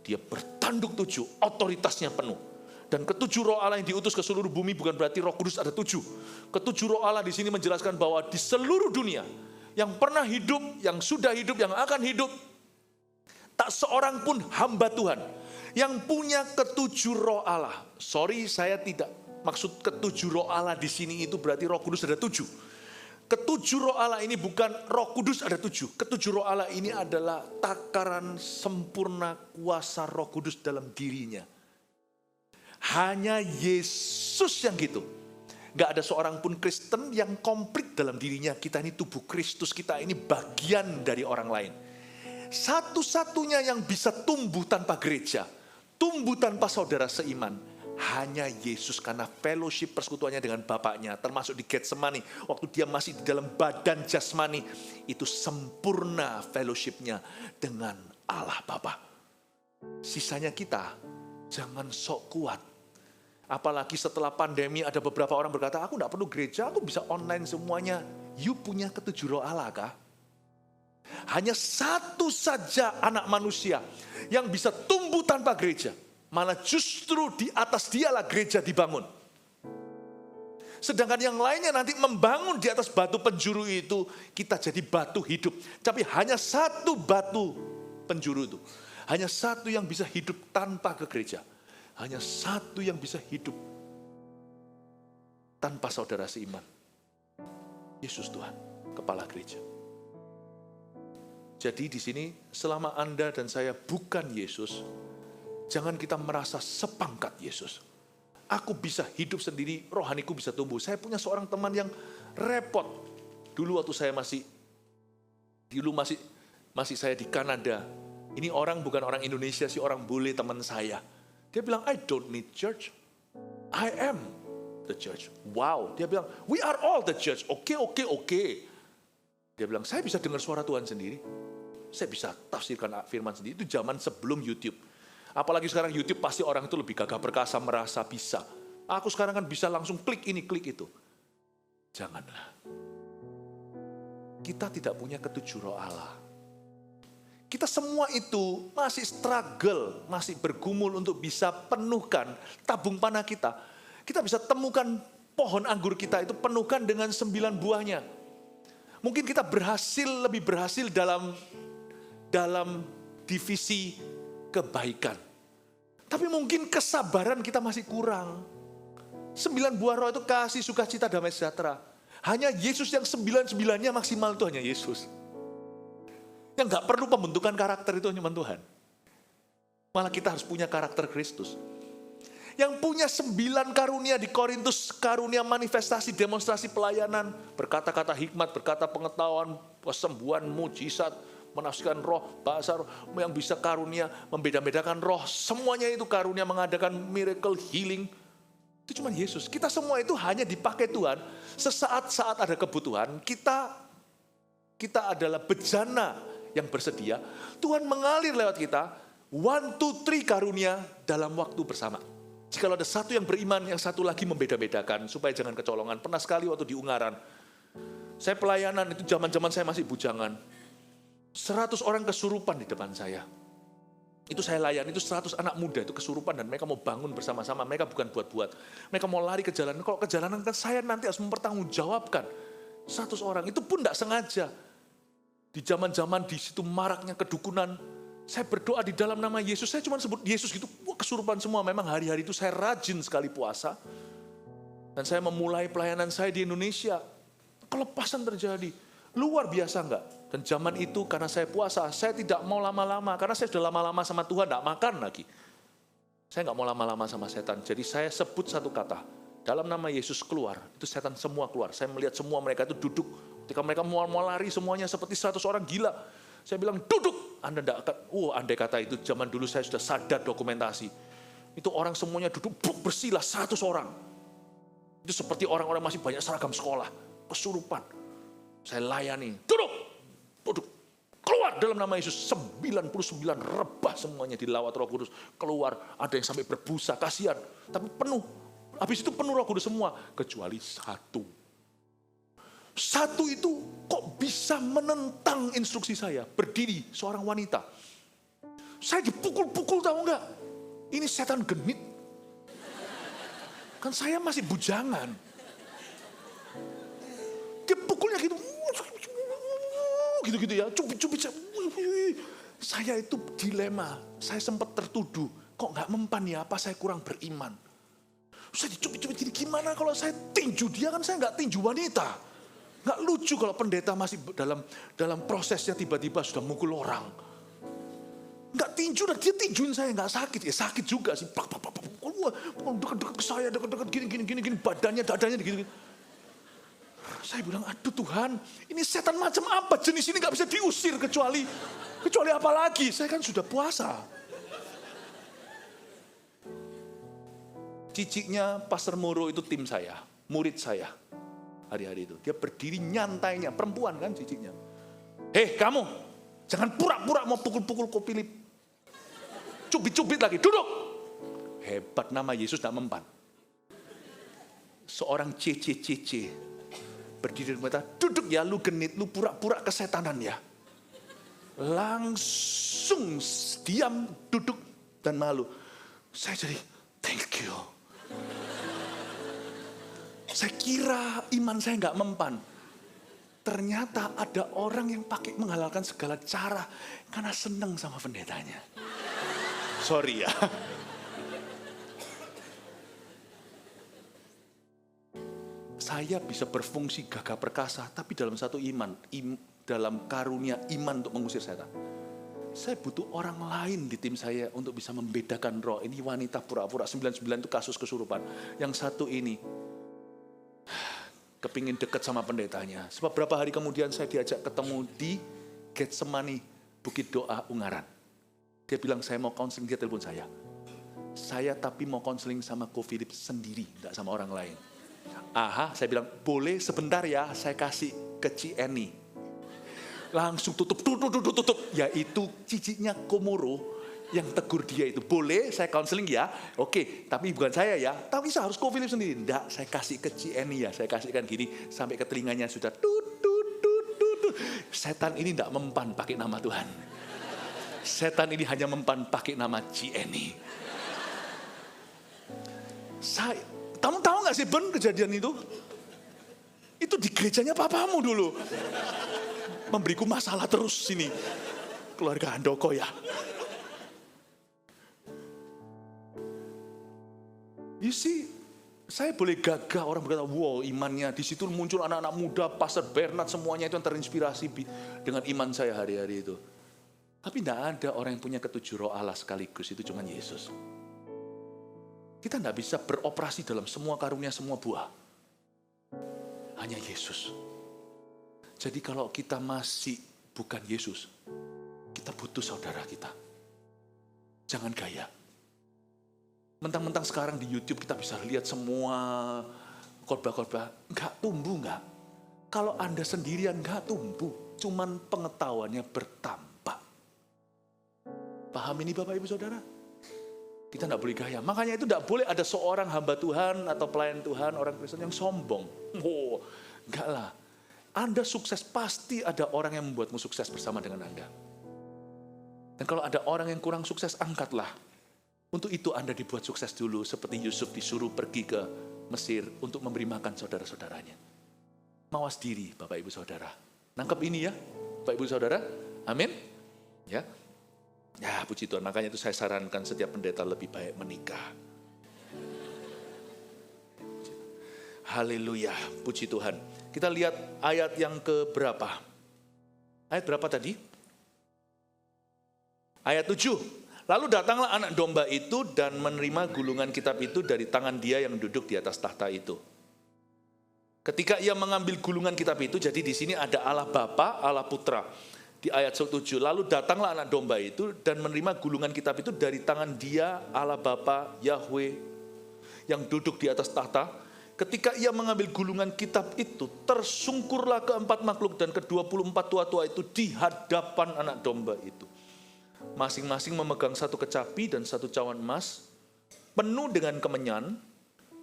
Dia bertanduk 7, otoritasnya penuh. Dan ketujuh roh Allah yang diutus ke seluruh bumi bukan berarti Roh Kudus ada 7. Ketujuh roh Allah di sini menjelaskan bahwa di seluruh dunia, yang pernah hidup, yang sudah hidup, yang akan hidup, tak seorang pun hamba Tuhan yang punya ketujuh roh Allah. Sorry, saya tidak maksud ketujuh roh Allah di sini itu berarti Roh Kudus ada 7. Ketujuh roh Allah ini bukan Roh Kudus ada 7. Ketujuh roh Allah ini adalah takaran sempurna kuasa Roh Kudus dalam dirinya. Hanya Yesus yang gitu. Gak ada seorang pun Kristen yang komplit dalam dirinya. Kita ini tubuh Kristus, kita ini bagian dari orang lain. Satu-satunya yang bisa tumbuh tanpa gereja, tumbuh tanpa saudara seiman, hanya Yesus, karena fellowship persekutuannya dengan Bapaknya, termasuk di Getsemani, waktu dia masih di dalam badan jasmani, itu sempurna fellowshipnya dengan Allah Bapa. Sisanya kita, jangan sok kuat. Apalagi setelah pandemi ada beberapa orang berkata, aku gak perlu gereja, aku bisa online semuanya. You punya ketujuh roh Allah kah? Hanya satu saja anak manusia yang bisa tumbuh tanpa gereja. Malah justru di atas dialah gereja dibangun. Sedangkan yang lainnya nanti membangun di atas batu penjuru itu, kita jadi batu hidup. Tapi hanya satu batu penjuru itu. Hanya satu yang bisa hidup tanpa ke gereja. Hanya satu yang bisa hidup tanpa saudara seiman. Yesus Tuhan, kepala gereja. Jadi di sini selama Anda dan saya bukan Yesus, jangan kita merasa sepangkat Yesus. Aku bisa hidup sendiri, rohaniku bisa tumbuh. Saya punya seorang teman yang repot. Dulu waktu saya masih saya di Kanada. Ini orang bukan orang Indonesia sih, orang bule teman saya. Dia bilang, I don't need church. I am the church. Wow, dia bilang, we are all the church. Oke. Dia bilang, saya bisa dengar suara Tuhan sendiri. Saya bisa tafsirkan firman sendiri. Itu zaman sebelum YouTube. Apalagi sekarang YouTube pasti orang itu lebih gagah perkasa, merasa bisa. Aku sekarang kan bisa langsung klik ini, klik itu. Janganlah. Kita tidak punya ketujuh roh Allah. Kita semua itu masih struggle, masih bergumul untuk bisa penuhkan tabung panah kita. Kita bisa temukan pohon anggur kita itu penuhkan dengan 9 buahnya. Mungkin kita lebih berhasil dalam divisi kebaikan. Tapi mungkin kesabaran kita masih kurang. 9 buah roh itu kasih, sukacita, damai sejahtera. Hanya Yesus yang 9-9-nya maksimal itu hanya Yesus. Yang gak perlu pembentukan karakter itu hanya Tuhan. Malah kita harus punya karakter Kristus. Yang punya 9 karunia di Korintus, karunia manifestasi, demonstrasi pelayanan, berkata-kata hikmat, berkata pengetahuan, kesembuhan, mujizat, menafsirkan roh, bahasa roh, yang bisa karunia membeda-bedakan roh, semuanya itu karunia mengadakan miracle healing. Itu cuma Yesus. Kita semua itu hanya dipakai Tuhan sesaat-saat ada kebutuhan, kita Kita adalah bejana yang bersedia. Tuhan mengalir lewat kita. 1, 2, 3 karunia dalam waktu bersama. Jika ada satu yang beriman, yang satu lagi membeda-bedakan. Supaya jangan kecolongan. Pernah sekali waktu di Ungaran. Saya pelayanan, itu zaman-zaman saya masih bujangan. 100 orang kesurupan di depan saya. Itu saya layani, itu 100 anak muda itu kesurupan dan mereka mau bangun bersama-sama. Mereka bukan buat-buat. Mereka mau lari ke jalanan. Kalau ke jalanan kan saya nanti harus mempertanggungjawabkan. 100 orang, itu pun tidak sengaja. Di zaman-zaman di situ maraknya kedukunan, saya berdoa di dalam nama Yesus. Saya cuma sebut Yesus gitu, wah kesurupan semua. Memang hari-hari itu saya rajin sekali puasa. Dan saya memulai pelayanan saya di Indonesia. Kelepasan terjadi. Luar biasa enggak? Dan zaman itu karena saya puasa, saya tidak mau lama-lama. Karena saya sudah lama-lama sama Tuhan, tidak makan lagi. Saya enggak mau lama-lama sama setan. Jadi saya sebut satu kata. Dalam nama Yesus keluar, itu setan semua keluar. Saya melihat semua mereka itu duduk. Ketika mereka mau lari semuanya seperti 100 orang gila. Saya bilang duduk. Anda tidak akan, andai kata itu zaman dulu saya sudah sadar dokumentasi. Itu orang semuanya duduk, bersihlah 100 orang. Itu seperti orang-orang masih banyak seragam sekolah. Kesurupan. Saya layani, duduk, keluar dalam nama Yesus. 99 rebah semuanya dilawat Roh Kudus. Keluar, ada yang sampai berbusa, kasihan. Tapi penuh, habis itu penuh Roh Kudus semua. Kecuali satu. Satu itu kok bisa menentang instruksi saya. Berdiri, seorang wanita. Saya dipukul-pukul tahu enggak? Ini setan genit. Kan saya masih bujangan. Dia pukulnya gitu. Gitu-gitu ya, cubit-cubit. Saya itu dilema, saya sempat tertuduh. Kok gak mempan ya, apa saya kurang beriman? Saya dicubit-cubit gini, gimana kalau saya tinju dia, kan saya gak tinju wanita. Gak lucu kalau pendeta masih dalam prosesnya tiba-tiba sudah mukul orang. Gak tinju, dan dia tinjuin saya gak sakit. Ya sakit juga sih, deket-deket ke saya, deket-deket gini, badannya, dadanya gini. Saya bilang, aduh Tuhan, ini setan macam apa? Jenis ini gak bisa diusir kecuali apa lagi? Saya kan sudah puasa. Ciciknya Pastor Moro itu tim saya, murid saya. Hari-hari itu, dia berdiri nyantainya, perempuan kan ciciknya. Hei kamu, jangan pura-pura mau pukul-pukul Ko Philip. Cubit-cubit lagi, duduk. Hebat, nama Yesus gak mempan. Seorang cece berdiri di mata, duduk ya lu genit, lu pura-pura kesetanan ya. Langsung diam, duduk dan malu. Saya jadi, thank you. Saya kira iman saya nggak mempan. Ternyata ada orang yang pakai menghalalkan segala cara karena senang sama pendetanya. Sorry ya. Saya bisa berfungsi gagah perkasa, tapi dalam satu dalam karunia iman untuk mengusir setan. Saya butuh orang lain di tim saya untuk bisa membedakan roh. Ini wanita pura-pura, 99 itu kasus kesurupan. Yang satu ini, kepingin dekat sama pendetanya. Sebab berapa hari kemudian saya diajak ketemu di Getsemani, Bukit Doa Ungaran. Dia bilang, saya mau konseling, dia telepon saya. Saya tapi mau konseling sama Ko Philip sendiri, tidak sama orang lain. Aha, saya bilang, boleh sebentar ya, saya kasih ke Cieni. Langsung tutup. Yaitu cicitnya Komoro yang tegur dia itu. Boleh saya konseling ya? Oke, tapi bukan saya ya. Tapi saya harus Ko Philip sendiri. Enggak, saya kasih ke Cieni ya. Saya kasihkan gini, sampai ke telinganya sudah tut. Setan ini enggak mempan pakai nama Tuhan. Setan ini hanya mempan pakai nama Cieni. Kamu tahu gak sih Ben kejadian itu? Itu di gerejanya papamu dulu. Memberiku masalah terus sini. Keluarga Handoko ya. You see, saya boleh gagah orang berkata, wow imannya. Di situ muncul anak-anak muda, Pastor Bernard, semuanya itu yang terinspirasi dengan iman saya hari-hari itu. Tapi tidak ada orang yang punya ketujuh roh Allah sekaligus, itu cuma Yesus. Kita tidak bisa beroperasi dalam semua karunia, semua buah. Hanya Yesus. Jadi kalau kita masih bukan Yesus, kita butuh saudara kita. Jangan gaya. Mentang-mentang sekarang di YouTube kita bisa lihat semua khotbah-khotbah. Enggak tumbuh enggak. Kalau Anda sendirian enggak tumbuh. cuman pengetahuannya bertambah. Paham ini Bapak Ibu Saudara? Kita tidak boleh gaya. Makanya itu tidak boleh ada seorang hamba Tuhan atau pelayan Tuhan, orang Kristen yang sombong. Enggak lah. Anda sukses, pasti ada orang yang membuatmu sukses bersama dengan Anda. Dan kalau ada orang yang kurang sukses, angkatlah. Untuk itu Anda dibuat sukses dulu, seperti Yusuf disuruh pergi ke Mesir untuk memberi makan saudara-saudaranya. Mawas diri Bapak Ibu Saudara. Nangkep ini ya Bapak Ibu Saudara? Amin? Ya. Ya puji Tuhan, makanya itu saya sarankan setiap pendeta lebih baik menikah. Haleluya, puji Tuhan. Kita lihat ayat yang keberapa? Ayat berapa tadi? Ayat 7. Lalu datanglah anak domba itu dan menerima gulungan kitab itu dari tangan dia yang duduk di atas tahta itu. Ketika ia mengambil gulungan kitab itu, jadi di sini ada Allah Bapa, Allah Putra. Di ayat 7, lalu datanglah anak domba itu dan menerima gulungan kitab itu dari tangan dia, Allah Bapa, Yahweh, yang duduk di atas tahta. Ketika ia mengambil gulungan kitab itu, tersungkurlah keempat makhluk dan ke-24 tua-tua itu di hadapan anak domba itu. Masing-masing memegang satu kecapi dan satu cawan emas, penuh dengan kemenyan.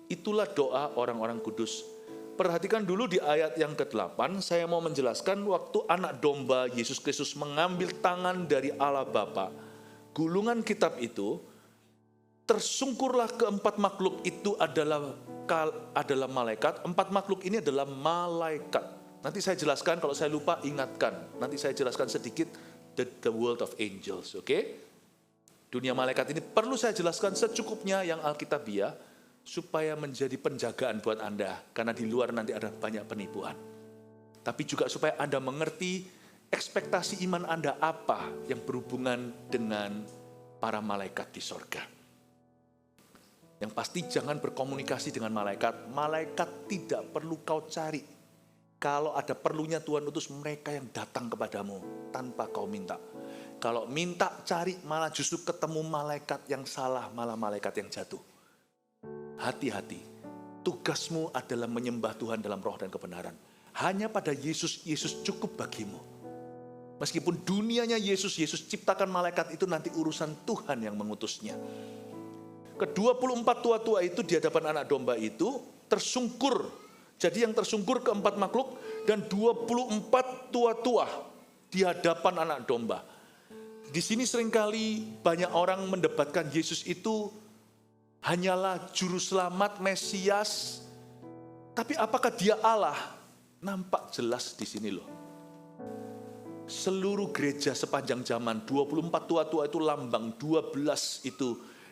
Itulah doa orang-orang kudus. Perhatikan dulu di ayat yang ke-8, saya mau menjelaskan waktu anak domba Yesus Kristus mengambil tangan dari Allah Bapa, gulungan kitab itu, tersungkurlah keempat makhluk itu adalah malaikat. Empat makhluk ini adalah malaikat. Nanti saya jelaskan, kalau saya lupa ingatkan. Nanti saya jelaskan sedikit the world of angels, oke? Dunia malaikat ini perlu saya jelaskan secukupnya yang Alkitabiah, supaya menjadi penjagaan buat Anda, karena di luar nanti ada banyak penipuan. Tapi juga supaya Anda mengerti ekspektasi iman Anda apa yang berhubungan dengan para malaikat di sorga. Yang pasti jangan berkomunikasi dengan malaikat. Malaikat tidak perlu kau cari. Kalau ada perlunya Tuhan utus mereka yang datang kepadamu tanpa kau minta. Kalau minta cari malah justru ketemu malaikat yang salah, malah malaikat yang jatuh. Hati-hati, tugasmu adalah menyembah Tuhan dalam roh dan kebenaran. Hanya pada Yesus cukup bagimu. Meskipun dunianya Yesus ciptakan malaikat itu nanti urusan Tuhan yang mengutusnya. Ke-24 tua-tua itu di hadapan anak domba itu tersungkur. Jadi yang tersungkur keempat makhluk dan 24 tua-tua di hadapan anak domba. Di sini seringkali banyak orang mendebatkan Yesus itu hanyalah juru selamat, Mesias. Tapi apakah dia Allah? Nampak jelas di sini loh. Seluruh gereja sepanjang zaman, 24 tua-tua itu lambang, 12 itu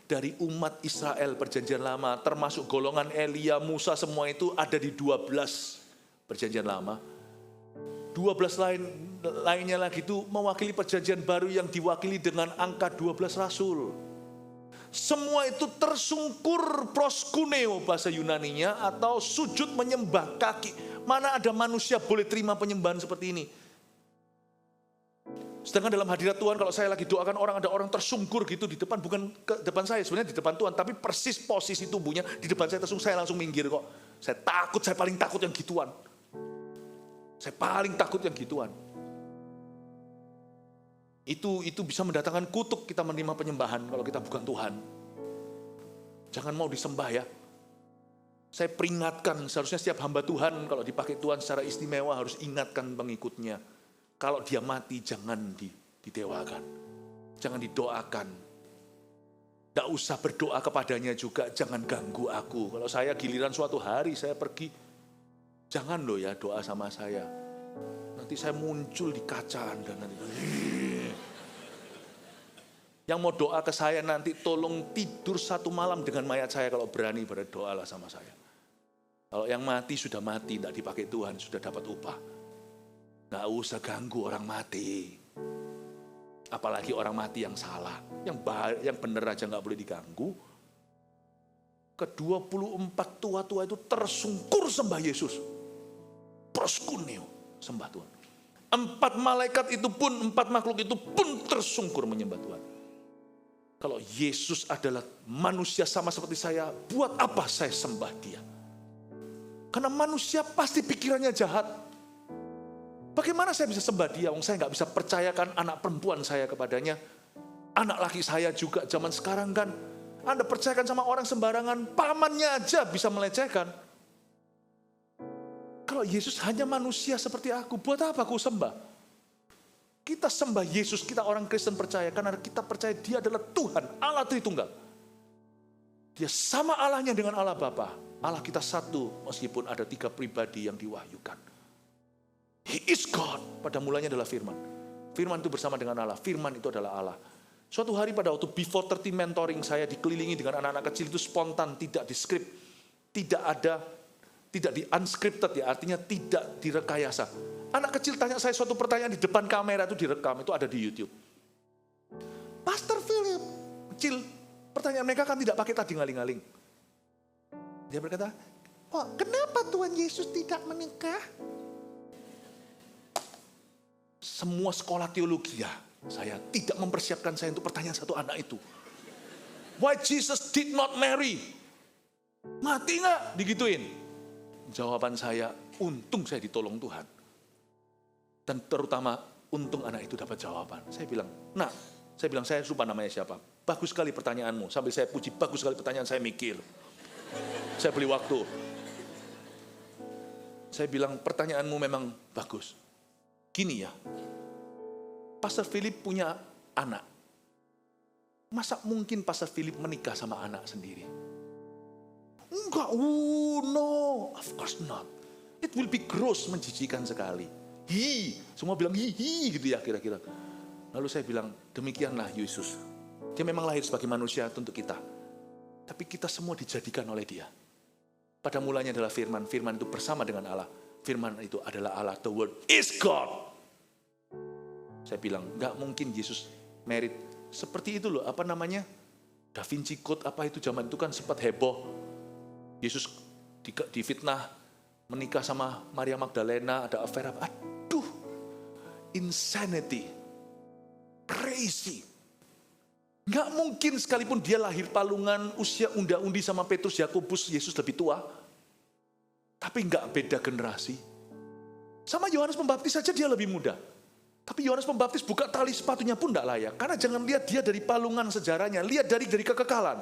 dari umat Israel perjanjian lama, termasuk golongan Elia, Musa, semua itu ada di 12 perjanjian lama. 12 lainnya lagi itu mewakili perjanjian baru yang diwakili dengan angka 12 rasul. Semua itu tersungkur proskuneo bahasa Yunaninya, atau sujud menyembah kaki. Mana ada manusia boleh terima penyembahan seperti ini? Sedangkan dalam hadirat Tuhan, kalau saya lagi doakan orang, ada orang tersungkur gitu di depan, bukan ke depan saya, sebenarnya di depan Tuhan, tapi persis posisi tubuhnya di depan saya tersungkur, saya langsung minggir kok. Saya takut, saya paling takut yang gituan. Saya paling takut yang gituan. Itu bisa mendatangkan kutuk kita menerima penyembahan kalau kita bukan Tuhan. Jangan mau disembah ya. Saya peringatkan, seharusnya setiap hamba Tuhan kalau dipakai Tuhan secara istimewa harus ingatkan pengikutnya. Kalau dia mati jangan didewakan. Jangan didoakan. Tidak usah berdoa kepadanya juga, jangan ganggu aku. Kalau saya giliran suatu hari saya pergi, jangan loh ya doa sama saya. Nanti saya muncul di kaca Anda nanti. Yang mau doa ke saya nanti tolong tidur satu malam dengan mayat saya, kalau berani berdoalah sama saya. Kalau yang mati sudah mati, tidak dipakai Tuhan, sudah dapat upah. Gak usah ganggu orang mati. Apalagi orang mati yang salah, yang benar aja gak boleh diganggu. Ke-24 tua-tua itu tersungkur sembah Yesus. Proskuneo, sembah Tuhan. 4 malaikat itu pun, 4 makhluk itu pun tersungkur menyembah Tuhan. Kalau Yesus adalah manusia sama seperti saya, buat apa saya sembah dia? Karena manusia pasti pikirannya jahat. Bagaimana saya bisa sembah dia? Saya nggak bisa percayakan anak perempuan saya kepadanya. Anak laki saya juga zaman sekarang kan. Anda percayakan sama orang sembarangan, pamannya aja bisa melecehkan. Kalau Yesus hanya manusia seperti aku, buat apa aku sembah? Kita sembah Yesus, kita orang Kristen percaya, karena kita percaya dia adalah Tuhan, Allah Tritunggal. Dia sama Allahnya dengan Allah Bapa. Allah kita satu, meskipun ada 3 pribadi yang diwahyukan. He is God. Pada mulanya adalah firman. Firman itu bersama dengan Allah. Firman itu adalah Allah. Suatu hari pada waktu before 30 mentoring, saya dikelilingi dengan anak-anak kecil, itu spontan, tidak di skrip, tidak ada, tidak di unscripted ya, artinya tidak direkayasa. Anak kecil tanya saya suatu pertanyaan di depan kamera, itu direkam, itu ada di YouTube. Pastor Philip, kecil, pertanyaan mereka kan tidak pakai tadi ngaling-ngaling. Dia berkata, kenapa Tuhan Yesus tidak menikah? Semua sekolah teologi ya, saya tidak mempersiapkan saya untuk pertanyaan satu anak itu. Why Jesus did not marry? Mati nggak? Digituin. Jawaban saya, untung saya ditolong Tuhan. Dan terutama, untung anak itu dapat jawaban. Saya bilang, saya lupa namanya siapa. Bagus sekali pertanyaanmu. Sambil saya puji, bagus sekali pertanyaan, saya mikir. Saya beli waktu. Saya bilang, pertanyaanmu memang bagus. Gini ya, Pastor Philip punya anak. Masa mungkin Pastor Philip menikah sama anak sendiri? Enggak, no, of course not. It will be gross, menjijikan sekali. Semua bilang hi gitu ya kira-kira. Lalu saya bilang, demikianlah Yesus. Dia memang lahir sebagai manusia untuk kita. Tapi kita semua dijadikan oleh dia. Pada mulanya adalah firman. Firman itu bersama dengan Allah. Firman itu adalah Allah. The word is God. Saya bilang, nggak mungkin Yesus married. Seperti itu loh, apa namanya? Da Vinci Code, apa itu zaman itu kan sempat heboh. Yesus difitnah, menikah sama Maria Magdalena, ada affair apa. Aduh, insanity. Crazy. Nggak mungkin sekalipun dia lahir palungan, usia unda-undi sama Petrus, Yakobus, Yesus lebih tua. Tapi nggak beda generasi. Sama Yohanes Pembaptis saja dia lebih muda. Tapi Yohanes Pembaptis buka tali sepatunya pun tidak layak. Karena jangan lihat dia dari palungan sejarahnya. Lihat dari kekekalan.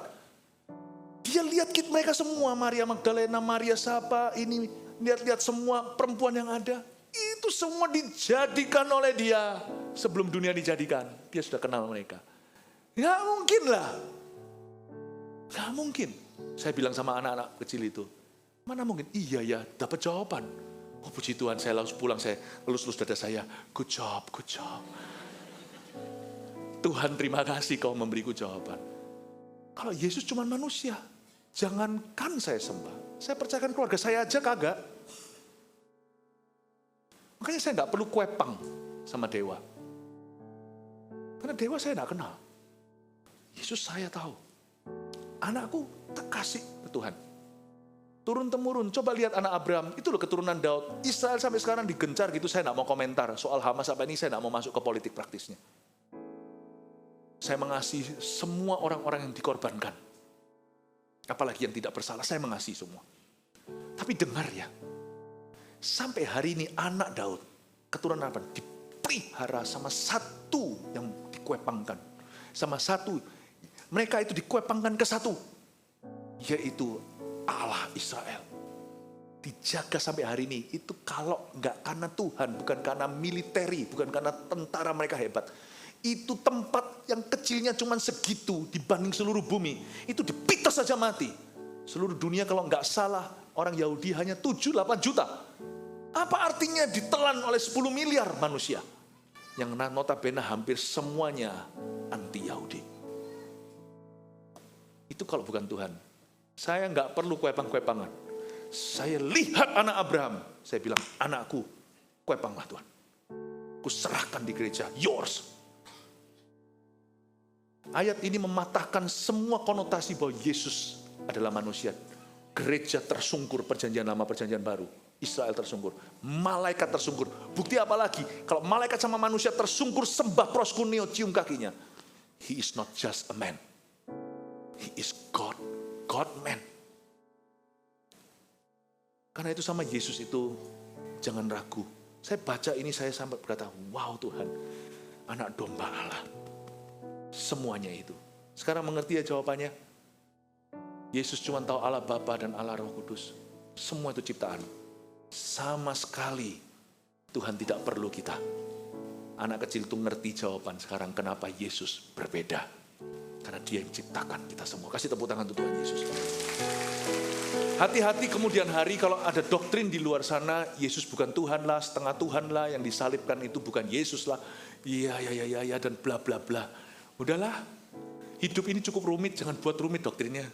Dia lihat mereka semua. Maria Magdalena, Maria siapa, ini. Lihat-lihat semua perempuan yang ada. Itu semua dijadikan oleh dia. Sebelum dunia dijadikan. Dia sudah kenal mereka. Nggak mungkin lah. Nggak mungkin. Saya bilang sama anak-anak kecil itu. Mana mungkin? Iya ya, dapat jawaban. Oh puji Tuhan, saya langsung pulang, saya elus-elus dada saya. Good job, good job. Tuhan terima kasih kau memberiku jawaban. Kalau Yesus cuma manusia, jangankan saya sembah. Saya percayakan keluarga saya aja kagak. Makanya saya nggak perlu kuepang sama dewa. Karena dewa saya nggak kenal. Yesus saya tahu. Anakku tak kasih ke Tuhan. Turun-temurun, coba lihat anak Abraham, itu loh keturunan Daud. Israel sampai sekarang digencar gitu, saya nggak mau komentar. Soal Hamas apa ini, saya nggak mau masuk ke politik praktisnya. Saya mengasihi semua orang-orang yang dikorbankan. Apalagi yang tidak bersalah, saya mengasihi semua. Tapi dengar ya, sampai hari ini anak Daud, keturunan apa? Dipelihara sama satu yang dikuepangkan. Sama satu, mereka itu dikuepangkan ke satu. Yaitu Allah Israel. Dijaga sampai hari ini. Itu kalau nggak karena Tuhan, bukan karena militeri, bukan karena tentara mereka hebat. Itu tempat yang kecilnya cuma segitu dibanding seluruh bumi. Itu dipitas saja mati. Seluruh dunia kalau nggak salah, orang Yahudi hanya 7-8 juta. Apa artinya ditelan oleh 10 miliar manusia? Yang notabene hampir semuanya anti Yahudi. Itu kalau bukan Tuhan. Saya nggak perlu kuepang-kuepangan. Saya lihat anak Abraham. Saya bilang, anakku, kuepanglah Tuhan. Kuserahkan di gereja, yours. Ayat ini mematahkan semua konotasi bahwa Yesus adalah manusia. Gereja tersungkur, perjanjian lama, perjanjian baru. Israel tersungkur, malaikat tersungkur. Bukti apa lagi? Kalau malaikat sama manusia tersungkur, sembah proskuneo, cium kakinya. He is not just a man. He is God. God-man. Karena itu sama Yesus itu, jangan ragu. Saya baca ini, saya sampai berkata, wow Tuhan, anak domba Allah. Semuanya itu. Sekarang mengerti ya jawabannya? Yesus cuma tahu Allah Bapa dan Allah Roh Kudus. Semua itu ciptaan. Sama sekali Tuhan tidak perlu kita. Anak kecil itu ngerti jawaban sekarang kenapa Yesus berbeda. Karena Dia yang menciptakan kita semua. Kasih tepuk tangan untuk Tuhan Yesus. Hati-hati kemudian hari kalau ada doktrin di luar sana, Yesus bukan Tuhan lah, setengah Tuhan lah, yang disalibkan itu bukan Yesus lah. Iya, dan bla bla bla. Udahlah, hidup ini cukup rumit, jangan buat rumit doktrinnya.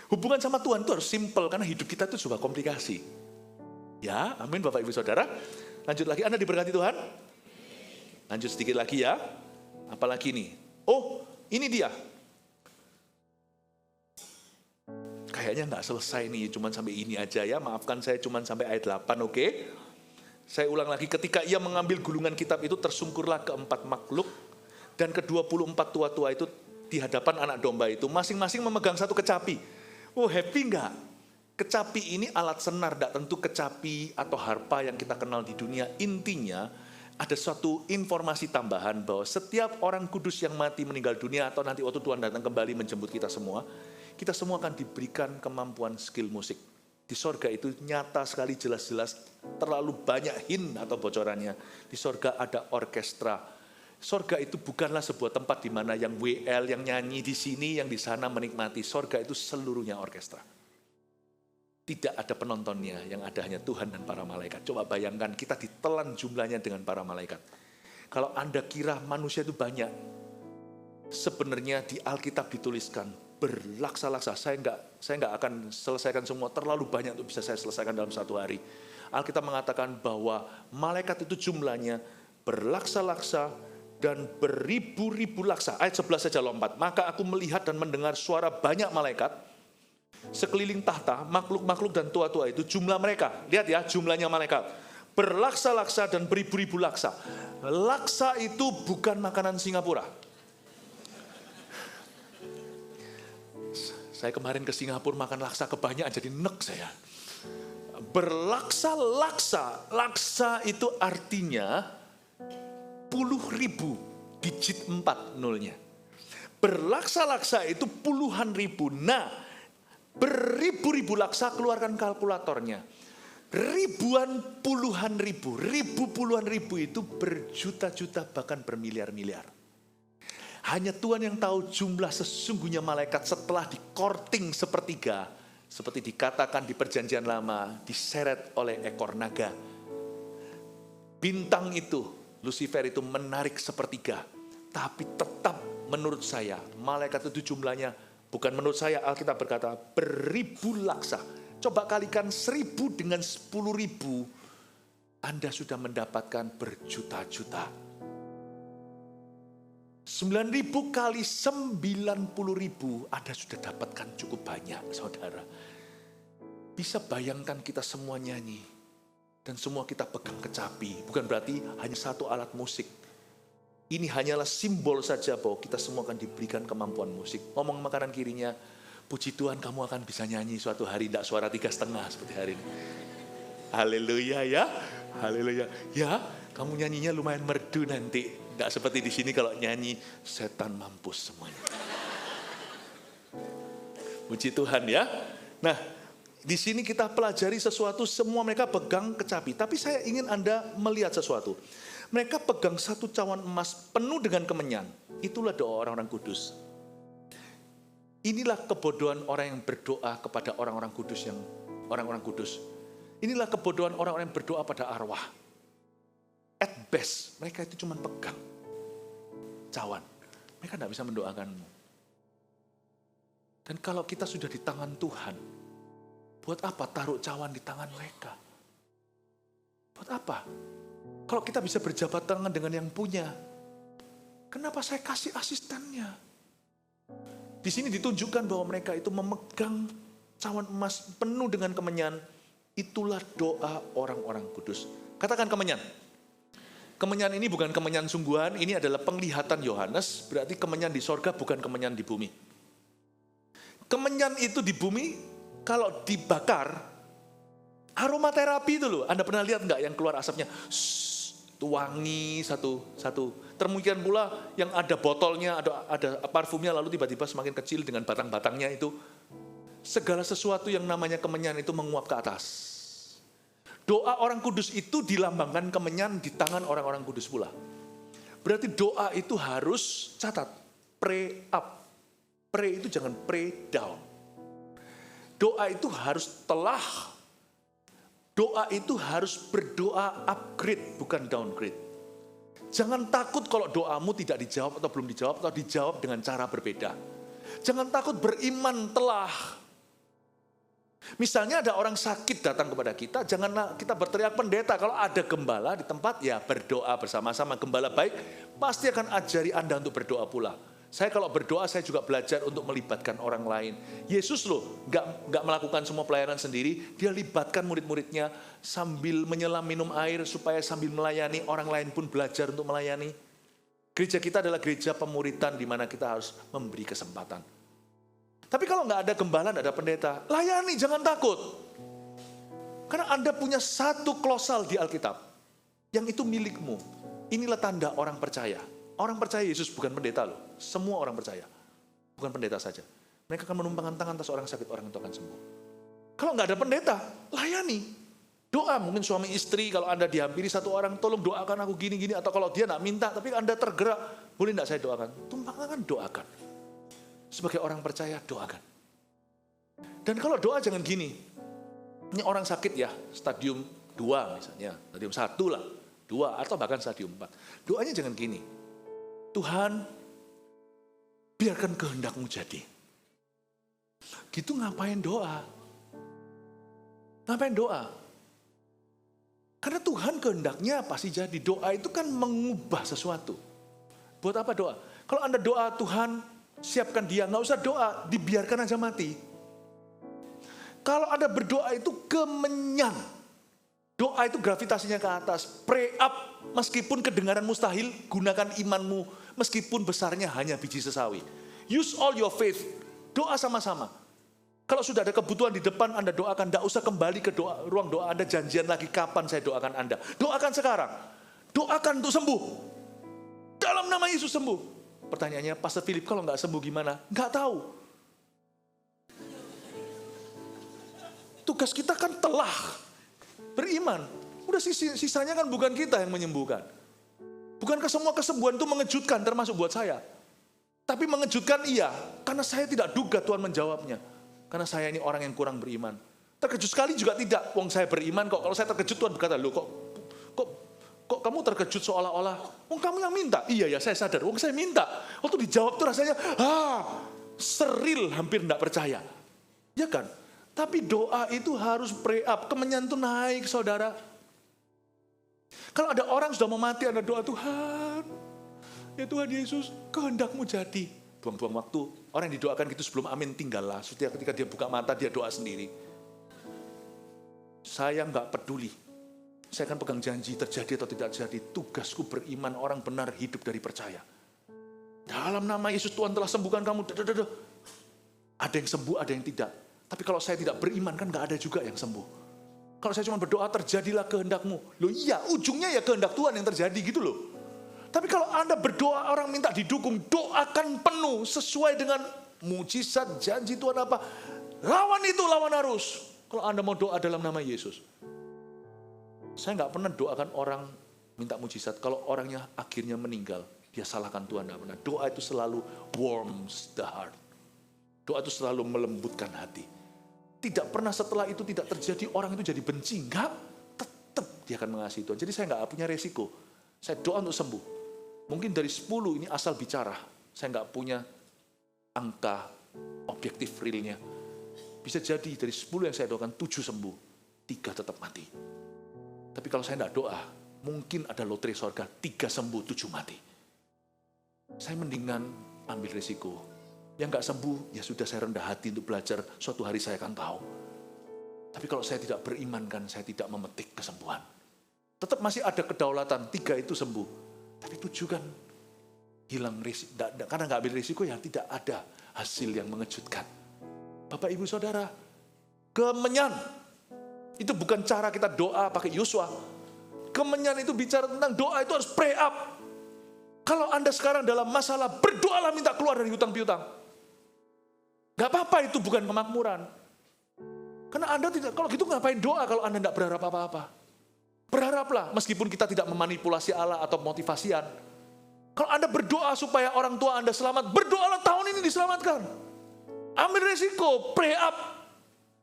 Hubungan sama Tuhan itu harus simple, karena hidup kita itu juga komplikasi. Ya, amin Bapak Ibu Saudara. Lanjut lagi, Anda diberkati Tuhan? Lanjut sedikit lagi ya. Apalagi nih? Oh, ini dia. Kayaknya nggak selesai nih, cuman sampai ini aja ya. Maafkan saya cuman sampai ayat 8, oke? Saya ulang lagi, ketika ia mengambil gulungan kitab itu, tersungkurlah keempat makhluk, dan ke-24 tua-tua itu di hadapan anak domba itu, masing-masing memegang satu kecapi. Oh, happy nggak? Kecapi ini alat senar, tidak tentu kecapi atau harpa yang kita kenal di dunia. Intinya, ada suatu informasi tambahan bahwa setiap orang kudus yang mati meninggal dunia atau nanti waktu Tuhan datang kembali menjemput kita semua akan diberikan kemampuan skill musik. Di sorga itu nyata sekali, jelas-jelas, terlalu banyak hint atau bocorannya. Di sorga ada orkestra. Sorga itu bukanlah sebuah tempat di mana yang WL, yang nyanyi di sini, yang di sana menikmati. Sorga itu seluruhnya orkestra. Tidak ada penontonnya, yang ada hanya Tuhan dan para malaikat. Coba bayangkan, kita ditelan jumlahnya dengan para malaikat. Kalau Anda kira manusia itu banyak, sebenarnya di Alkitab dituliskan, berlaksa-laksa. Saya nggak akan selesaikan semua, terlalu banyak untuk bisa saya selesaikan dalam satu hari. Alkitab mengatakan bahwa malaikat itu jumlahnya berlaksa-laksa dan beribu-ribu laksa. Ayat 11 saja lompat. Maka aku melihat dan mendengar suara banyak malaikat sekeliling tahta, makhluk-makhluk dan tua-tua itu, jumlah mereka. Lihat ya, jumlahnya malaikat. Berlaksa-laksa dan beribu-ribu laksa. Laksa itu bukan makanan Singapura. Saya kemarin ke Singapura makan laksa kebanyakan jadi nek saya. Berlaksa-laksa. Laksa itu artinya puluh ribu, digit 4 nolnya. Berlaksa-laksa itu puluhan ribu. Nah, beribu-ribu laksa, keluarkan kalkulatornya. Ribuan puluhan ribu, ribu puluhan ribu itu berjuta-juta bahkan bermiliar-miliar. Hanya Tuhan yang tahu jumlah sesungguhnya malaikat setelah dikorting sepertiga. Seperti dikatakan di perjanjian lama, diseret oleh ekor naga. Bintang itu, Lucifer itu menarik sepertiga. Tapi tetap menurut saya, malaikat itu jumlahnya, bukan menurut saya, Alkitab berkata beribu laksa. Coba kalikan 1000 dengan 10.000, Anda sudah mendapatkan berjuta-juta. 9.000 kali 90.000, Anda sudah dapatkan cukup banyak, saudara. Bisa bayangkan kita semua nyanyi, dan semua kita pegang kecapi. Bukan berarti hanya satu alat musik. Ini hanyalah simbol saja bahwa kita semua akan diberikan kemampuan musik. Ngomong sama kanan kirinya, puji Tuhan kamu akan bisa nyanyi suatu hari, tidak suara 3,5 seperti hari ini. Haleluya ya, haleluya. Ya, kamu nyanyinya lumayan merdu nanti. Tidak seperti di sini kalau nyanyi, setan mampus semuanya. Puji Tuhan ya. Nah, di sini kita pelajari sesuatu, semua mereka pegang kecapi. Tapi saya ingin Anda melihat sesuatu. Mereka pegang satu cawan emas penuh dengan kemenyan. Itulah doa orang-orang kudus. Inilah kebodohan orang yang berdoa kepada orang-orang kudus yang orang-orang kudus. Inilah kebodohan orang-orang yang berdoa pada arwah. At best, mereka itu cuma pegang cawan. Mereka tidak bisa mendoakanmu. Dan kalau kita sudah di tangan Tuhan, buat apa taruh cawan di tangan mereka? Buat apa? Kalau kita bisa berjabat tangan dengan yang punya, kenapa saya kasih asistennya? Di sini ditunjukkan bahwa mereka itu memegang cawan emas penuh dengan kemenyan. Itulah doa orang-orang kudus. Katakan kemenyan. Kemenyan ini bukan kemenyan sungguhan, ini adalah penglihatan Yohanes, berarti kemenyan di sorga bukan kemenyan di bumi. Kemenyan itu di bumi, kalau dibakar, Aromaterapi itu loh, Anda pernah lihat nggak yang keluar asapnya? Itu wangi satu. Demikian pula yang ada botolnya, ada parfumnya, lalu tiba-tiba semakin kecil dengan batang-batangnya itu. Segala sesuatu yang namanya kemenyan itu menguap ke atas. Doa orang kudus itu dilambangkan kemenyan di tangan orang-orang kudus pula. Berarti doa itu harus, catat, pray up. Pray itu jangan pray down. Doa itu harus doa itu harus berdoa upgrade, bukan downgrade. Jangan takut kalau doamu tidak dijawab atau belum dijawab atau dijawab dengan cara berbeda. Jangan takut beriman telah. Misalnya ada orang sakit datang kepada kita, jangan kita berteriak pendeta. Kalau ada gembala di tempat, ya berdoa bersama-sama. Gembala baik pasti akan ajari Anda untuk berdoa pula. Saya kalau berdoa, saya juga belajar untuk melibatkan orang lain. Yesus loh, nggak melakukan semua pelayanan sendiri. Dia libatkan murid-muridnya sambil menyelam minum air supaya sambil melayani, orang lain pun belajar untuk melayani. Gereja kita adalah gereja pemuritan di mana kita harus memberi kesempatan. Tapi kalau nggak ada gembala, nggak ada pendeta, layani, jangan takut. Karena Anda punya satu klosal di Alkitab, yang itu milikmu. Inilah tanda orang percaya. Orang percaya Yesus bukan pendeta loh. Semua orang percaya. Bukan pendeta saja. Mereka akan menumpangkan tangan atas orang sakit, orang itu akan sembuh. Kalau nggak ada pendeta, layani. Doa, mungkin suami istri, kalau Anda dihampiri satu orang, tolong doakan aku gini-gini. Atau kalau dia nggak minta, tapi Anda tergerak, boleh nggak saya doakan? Tumpangkan, doakan. Sebagai orang percaya, doakan. Dan kalau doa jangan gini. Ini orang sakit ya, stadium 2 misalnya. Stadium 1 lah, 2 atau bahkan stadium 4. Doanya jangan gini. Tuhan, biarkan kehendak-Mu jadi. Gitu ngapain doa? Ngapain doa? Karena Tuhan kehendaknya pasti jadi. Doa itu kan mengubah sesuatu. Buat apa doa? Kalau Anda doa, Tuhan siapkan dia, nggak usah doa, dibiarkan aja mati. Kalau Anda berdoa itu kemenyan. Doa itu gravitasinya ke atas. Pray up, meskipun kedengaran mustahil, gunakan imanmu, meskipun besarnya hanya biji sesawi. Use all your faith. Doa sama-sama. Kalau sudah ada kebutuhan di depan, Anda doakan. Tidak usah kembali ke ruang doa Anda, janjian lagi kapan saya doakan Anda. Doakan sekarang. Doakan untuk sembuh. Dalam nama Yesus sembuh. Pertanyaannya, Pastor Philip, kalau nggak sembuh gimana? Nggak tahu. Tugas kita kan telah beriman. Udah sisanya kan bukan kita yang menyembuhkan. Bukankah semua kesembuhan itu mengejutkan, termasuk buat saya? Tapi mengejutkan iya, karena saya tidak duga Tuhan menjawabnya. Karena saya ini orang yang kurang beriman. Terkejut sekali juga tidak, wong saya beriman kok. Kalau saya terkejut Tuhan berkata, loh kok kamu terkejut seolah-olah, wong kamu yang minta. Iya ya, saya sadar, wong saya minta. Waktu dijawab tuh rasanya, seril, hampir tidak percaya. Ya kan? Tapi doa itu harus pray up. Kemenyan itu naik, saudara. Kalau ada orang sudah mau mati, Anda doa, Tuhan, ya Tuhan Yesus, kehendak-Mu jadi. Buang-buang waktu. Orang yang didoakan gitu sebelum amin, tinggallah. Setiap ketika dia buka mata, dia doa sendiri. Saya nggak peduli. Saya akan pegang janji, terjadi atau tidak terjadi. Tugasku beriman, orang benar hidup dari percaya. Dalam nama Yesus, Tuhan telah sembuhkan kamu. Ada yang sembuh, ada yang tidak. Tapi kalau saya tidak beriman, kan nggak ada juga yang sembuh. Kalau saya cuma berdoa, terjadilah kehendak-Mu. Loh iya, ujungnya ya kehendak Tuhan yang terjadi gitu loh. Tapi kalau Anda berdoa, orang minta didukung, doakan penuh sesuai dengan mujizat, janji Tuhan apa. Lawan itu, lawan arus. Kalau Anda mau doa dalam nama Yesus. Saya nggak pernah doakan orang minta mujizat. Kalau orangnya akhirnya meninggal, dia salahkan Tuhan. Nggak pernah. Doa itu selalu warms the heart. Doa itu selalu melembutkan hati. Tidak pernah setelah itu tidak terjadi, orang itu jadi benci. Enggak, tetap dia akan mengasihi Tuhan. Jadi saya nggak punya resiko. Saya doa untuk sembuh. Mungkin dari 10 ini asal bicara. Saya nggak punya angka objektif realnya. Bisa jadi dari 10 yang saya doakan, 7 sembuh. 3 tetap mati. Tapi kalau saya nggak doa, mungkin ada lotre sorga, 3 sembuh, 7 mati. Saya mendingan ambil resiko. Yang nggak sembuh, ya sudah saya rendah hati untuk belajar, suatu hari saya akan tahu. Tapi kalau saya tidak beriman kan, saya tidak memetik kesembuhan. Tetap masih ada kedaulatan, 3 itu sembuh. Tapi 7 kan hilang risiko, karena nggak ambil risiko ya tidak ada hasil yang mengejutkan. Bapak Ibu Saudara, kemenyan Itu bukan cara kita doa pakai Yosua. Kemenyan itu bicara tentang doa itu harus pray up. Kalau Anda sekarang dalam masalah, berdoalah minta keluar dari hutang piutang. Gak apa-apa, itu bukan kemakmuran. Karena Anda tidak, kalau gitu ngapain doa kalau Anda tidak berharap apa-apa. Berharaplah, meskipun kita tidak memanipulasi Allah atau motivasian. Kalau Anda berdoa supaya orang tua Anda selamat, berdoalah tahun ini diselamatkan. Ambil resiko, pray up.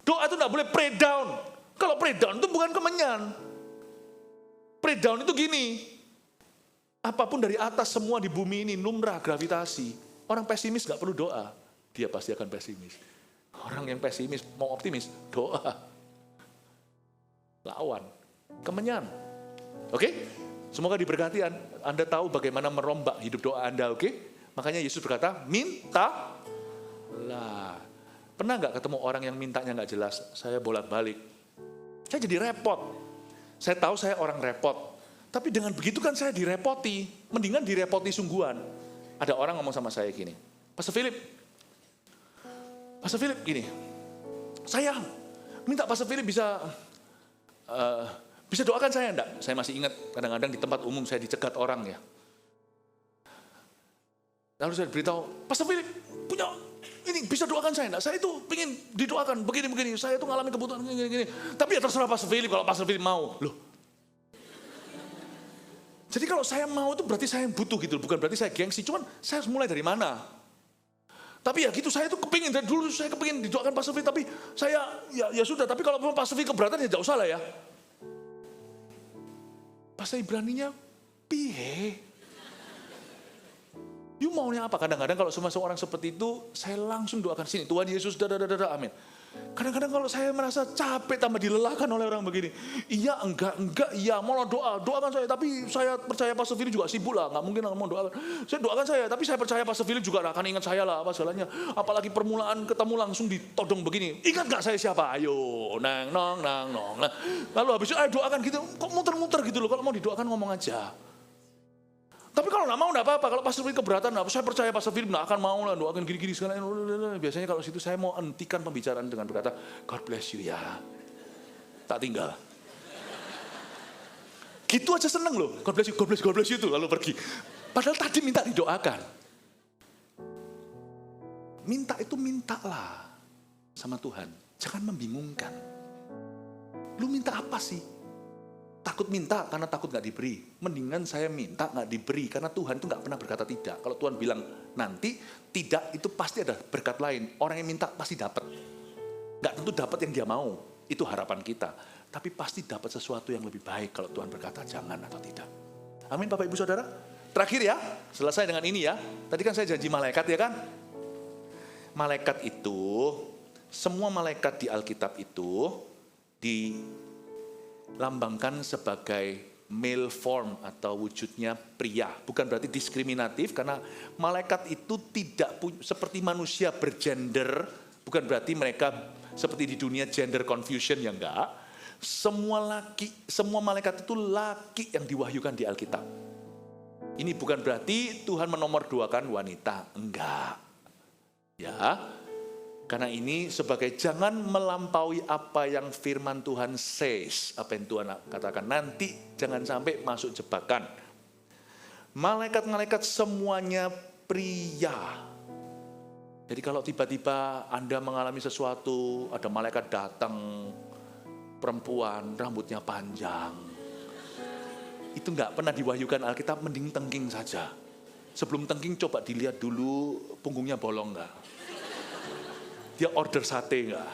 Doa itu tidak boleh pray down. Kalau pray down itu bukan kemenyan. Pray down itu gini, apapun dari atas semua di bumi ini lumrah gravitasi. Orang pesimis gak perlu doa, dia pasti akan pesimis. Orang yang pesimis mau optimis, doa. Lawan, kemenyan. Oke? Semoga diberkati Anda tahu bagaimana merombak hidup doa Anda, oke? Makanya Yesus berkata, minta lah. Pernah gak ketemu orang yang mintanya gak jelas? Saya bolak-balik. Saya jadi repot. Saya tahu saya orang repot. Tapi dengan begitu kan saya direpoti. Mendingan direpoti sungguhan. Ada orang ngomong sama saya gini, Pastor Philip gini, saya minta Pastor Philip bisa doakan saya enggak? Saya masih ingat kadang-kadang di tempat umum saya dicegat orang ya. Lalu saya beritahu, Pastor Philip punya ini bisa doakan saya enggak? Saya itu pengen didoakan begini-begini. Saya itu ngalami kebutuhan gini-gini. Tapi ya terserah Pastor Philip kalau Pastor Philip mau. Loh. Jadi kalau saya mau itu berarti saya butuh gitu. Bukan berarti saya gengsi. Cuman saya harus mulai dari mana? Tapi ya gitu, saya tuh kepingin. Dari dulu saya kepingin didoakan Pastor Philip. Tapi saya ya sudah. Tapi kalau Pastor Philip keberatan ya tidak usah lah ya. Bahasa Ibraninya pihe. You maunya apa? Kadang-kadang kalau semua orang seperti itu, saya langsung doakan sini. Tuhan Yesus, amin. Kadang-kadang kalau saya merasa capek tambah dilelahkan oleh orang begini. Iya, enggak, iya, mau doakan saya. Tapi saya percaya Pastor Philip juga sibuk lah. Enggak mungkin mau doakan. Saya doakan saya, tapi saya percaya Pastor Philip juga akan ingat saya lah. Apa segalanya. Apalagi permulaan ketemu langsung ditodong begini. Ingat gak saya siapa? Ayo, nang. Lalu habis itu, ayo doakan gitu. Kok muter-muter gitu loh. Kalau mau didoakan ngomong aja. Tapi kalau nggak mau nggak apa-apa. Kalau Pastor Philip keberatan, saya percaya Pastor Philip nggak akan mau lah doakan gini-gini sekalian. Biasanya kalau situ saya mau hentikan pembicaraan dengan berkata, God bless you ya. Tak tinggal. Gitu aja seneng loh. God bless you tuh lalu pergi. Padahal tadi minta didoakan. Minta itu mintalah sama Tuhan. Jangan membingungkan. Lu minta apa sih? Takut minta karena takut gak diberi. Mendingan saya minta gak diberi. Karena Tuhan itu gak pernah berkata tidak. Kalau Tuhan bilang nanti, tidak, itu pasti ada berkat lain. Orang yang minta pasti dapat. Gak tentu dapat yang dia mau. Itu harapan kita. Tapi pasti dapat sesuatu yang lebih baik kalau Tuhan berkata jangan atau tidak. Amin Bapak Ibu Saudara. Terakhir ya, selesai dengan ini ya. Tadi kan saya janji malaikat ya kan. Malaikat itu, semua malaikat di Alkitab itu dilambangkan sebagai male form atau wujudnya pria. Bukan berarti diskriminatif karena malaikat itu tidak seperti manusia bergender. Bukan berarti mereka seperti di dunia gender confusion, ya enggak. Semua malaikat itu laki yang diwahyukan di Alkitab. Ini bukan berarti Tuhan menomorduakan wanita, enggak. Ya. Karena ini sebagai jangan melampaui apa yang firman Tuhan says, apa yang Tuhan katakan. Nanti jangan sampai masuk jebakan. Malaikat-malaikat semuanya pria. Jadi kalau tiba-tiba Anda mengalami sesuatu, ada malaikat datang, perempuan, rambutnya panjang. Itu enggak pernah diwahyukan Alkitab, mending tengking saja. Sebelum tengking coba dilihat dulu punggungnya bolong enggak. Dia order sate enggak?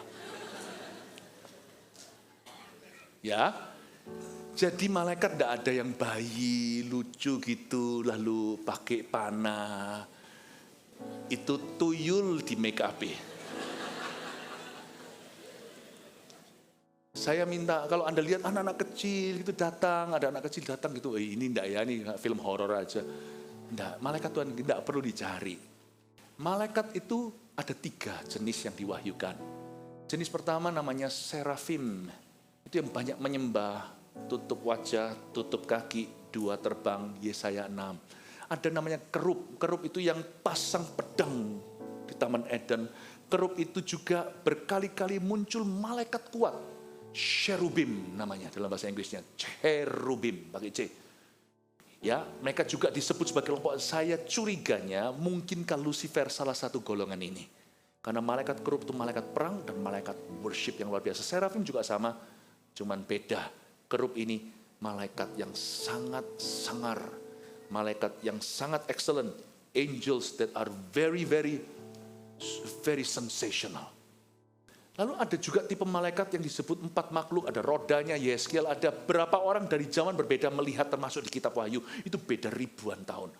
Ya. Jadi malaikat enggak ada yang bayi, lucu gitu, lalu pakai panah. Itu tuyul di make up. Saya minta kalau Anda lihat anak-anak kecil gitu datang, ada anak kecil datang gitu, ini enggak ya, ini film horor aja. Enggak, malaikat Tuhan enggak perlu dicari. Malaikat itu ada 3 jenis yang diwahyukan. Jenis pertama namanya serafim. Itu yang banyak menyembah, tutup wajah, tutup kaki, 2 terbang, Yesaya 6. Ada namanya kerub. Kerub itu yang pasang pedang di Taman Eden. Kerub itu juga berkali-kali muncul malaikat kuat. cherubim namanya dalam bahasa Inggrisnya. Cherubim, pakai C. Ya, mereka juga disebut sebagai kelompok. Saya curiganya mungkinkah Lucifer salah satu golongan ini. Karena malaikat kerub itu malaikat perang dan malaikat worship yang luar biasa. Serafim juga sama, cuman beda. Kerub ini malaikat yang sangat sangar, malaikat yang sangat excellent, angels that are very sensational. Lalu ada juga tipe malaikat yang disebut 4 makhluk, ada rodanya, Yeskiel, ada berapa orang dari zaman berbeda melihat termasuk di kitab Wahyu, itu beda ribuan tahun.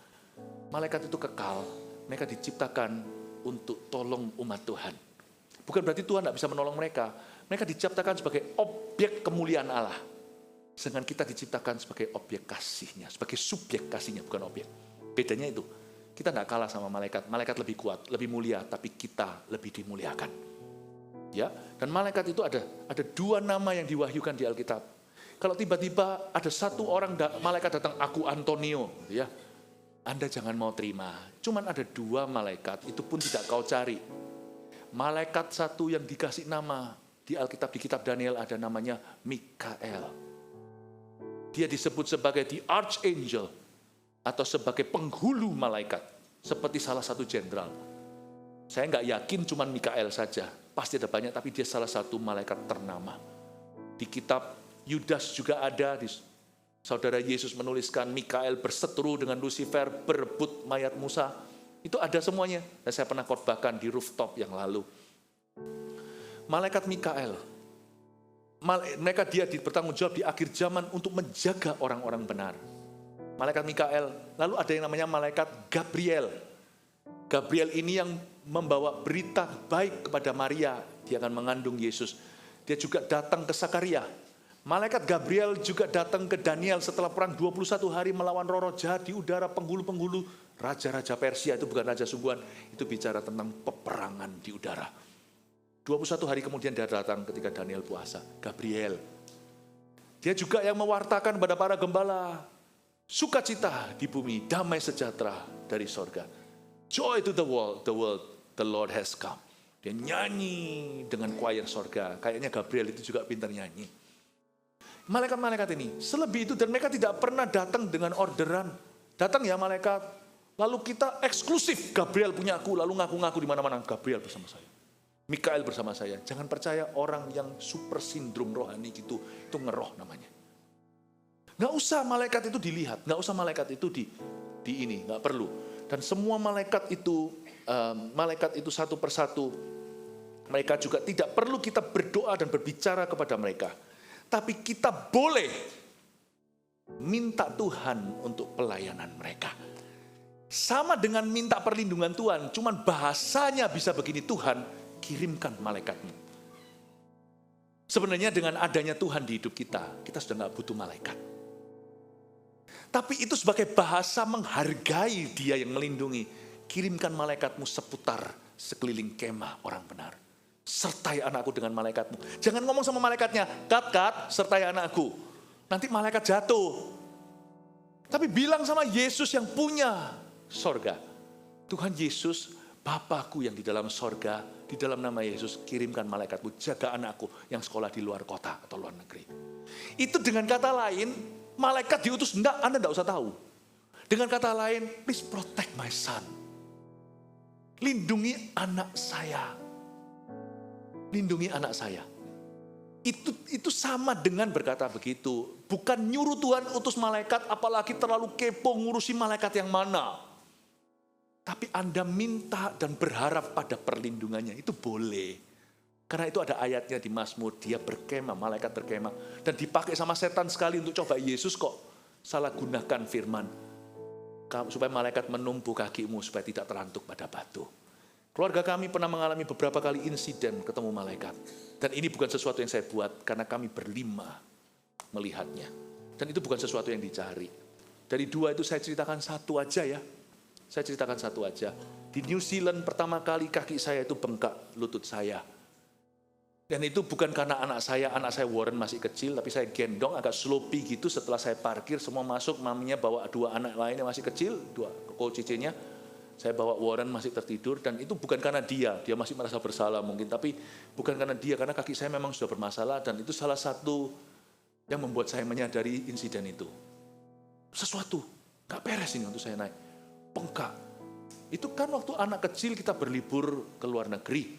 Malaikat itu kekal, mereka diciptakan untuk tolong umat Tuhan. Bukan berarti Tuhan tidak bisa menolong mereka, mereka diciptakan sebagai objek kemuliaan Allah. Sedangkan kita diciptakan sebagai objek kasihnya, sebagai subjek kasihnya, bukan objek. Bedanya itu, kita tidak kalah sama malaikat, malaikat lebih kuat, lebih mulia, tapi kita lebih dimuliakan. Ya, dan malaikat itu ada 2 nama yang diwahyukan di Alkitab. Kalau tiba-tiba ada satu orang malaikat datang, aku Antonio, ya, Anda jangan mau terima. Cuman ada 2 malaikat, itu pun tidak kau cari. Malaikat satu yang dikasih nama di Alkitab, di kitab Daniel ada namanya Mikael. Dia disebut sebagai the archangel atau sebagai penghulu malaikat, seperti salah satu jenderal. Saya nggak yakin cuma Mikael saja, pasti ada banyak, tapi dia salah satu malaikat ternama. Di kitab Yudas juga ada, saudara Yesus menuliskan Mikael berseteru dengan Lucifer, berebut mayat Musa. Itu ada semuanya, dan saya pernah khotbahkan di rooftop yang lalu. Malaikat Mikael, mereka dia bertanggung jawab di akhir zaman untuk menjaga orang-orang benar. Malaikat Mikael, lalu ada yang namanya malaikat Gabriel. Gabriel ini yang membawa berita baik kepada Maria, dia akan mengandung Yesus. Dia juga datang ke Sakaria. Malaikat Gabriel juga datang ke Daniel setelah perang 21 hari melawan roh-roh jahat di udara, penghulu-penghulu raja-raja Persia, itu bukan raja sungguhan, itu bicara tentang peperangan di udara. 21 hari kemudian dia datang ketika Daniel puasa, Gabriel. Dia juga yang mewartakan kepada para gembala, sukacita di bumi, damai sejahtera dari sorga. Joy to the world, the Lord has come. Dia nyanyi dengan choir sorga. Kayaknya Gabriel itu juga pintar nyanyi. Malaikat-malaikat ini, selebih itu, dan mereka tidak pernah datang dengan orderan. Datang ya malaikat, lalu kita eksklusif, Gabriel punya aku, lalu ngaku-ngaku di mana-mana, Gabriel bersama saya. Mikael bersama saya. Jangan percaya orang yang super sindrom rohani gitu, itu ngeroh namanya. Nggak usah malaikat itu dilihat, nggak usah malaikat itu di ini, nggak perlu. Dan semua malaikat itu satu persatu, mereka juga tidak perlu kita berdoa dan berbicara kepada mereka. Tapi kita boleh minta Tuhan untuk pelayanan mereka. Sama dengan minta perlindungan Tuhan, cuman bahasanya bisa begini, Tuhan kirimkan malaikatmu. Sebenarnya dengan adanya Tuhan di hidup kita sudah nggak butuh malaikat. Tapi itu sebagai bahasa menghargai dia yang melindungi. Kirimkan malaikatmu seputar sekeliling kemah orang benar. Sertai anakku dengan malaikatmu. Jangan ngomong sama malaikatnya, kat, sertai anakku. Nanti malaikat jatuh. Tapi bilang sama Yesus yang punya sorga. Tuhan Yesus, Bapakku yang di dalam sorga, di dalam nama Yesus, kirimkan malaikatmu, jaga anakku yang sekolah di luar kota atau luar negeri. Itu dengan kata lain, malaikat diutus, enggak, Anda enggak usah tahu. Dengan kata lain, please protect my son. Lindungi anak saya. Lindungi anak saya. Itu sama dengan berkata begitu. Bukan nyuruh Tuhan utus malaikat, apalagi terlalu kepo ngurusi malaikat yang mana. Tapi Anda minta dan berharap pada perlindungannya, itu boleh. Karena itu ada ayatnya di Mazmur, dia berkemah, malaikat berkemah. Dan dipakai sama setan sekali untuk coba Yesus kok salah gunakan firman. Supaya malaikat menumpu kakimu supaya tidak terantuk pada batu. Keluarga kami pernah mengalami beberapa kali insiden ketemu malaikat. Dan ini bukan sesuatu yang saya buat, karena kami berlima melihatnya. Dan itu bukan sesuatu yang dicari. Dari 2 itu saya ceritakan satu aja ya. Saya ceritakan satu aja. Di New Zealand pertama kali kaki saya itu bengkak lutut saya. Dan itu bukan karena anak saya Warren masih kecil, tapi saya gendong agak sloppy gitu setelah saya parkir, semua masuk, maminya bawa 2 anak lain yang masih kecil, 2 cicenya. Saya bawa Warren masih tertidur, dan itu bukan karena dia masih merasa bersalah mungkin, tapi bukan karena dia, karena kaki saya memang sudah bermasalah, dan itu salah satu yang membuat saya menyadari insiden itu. Sesuatu, gak beres ini untuk saya naik, bengkak. Itu kan waktu anak kecil kita berlibur ke luar negeri,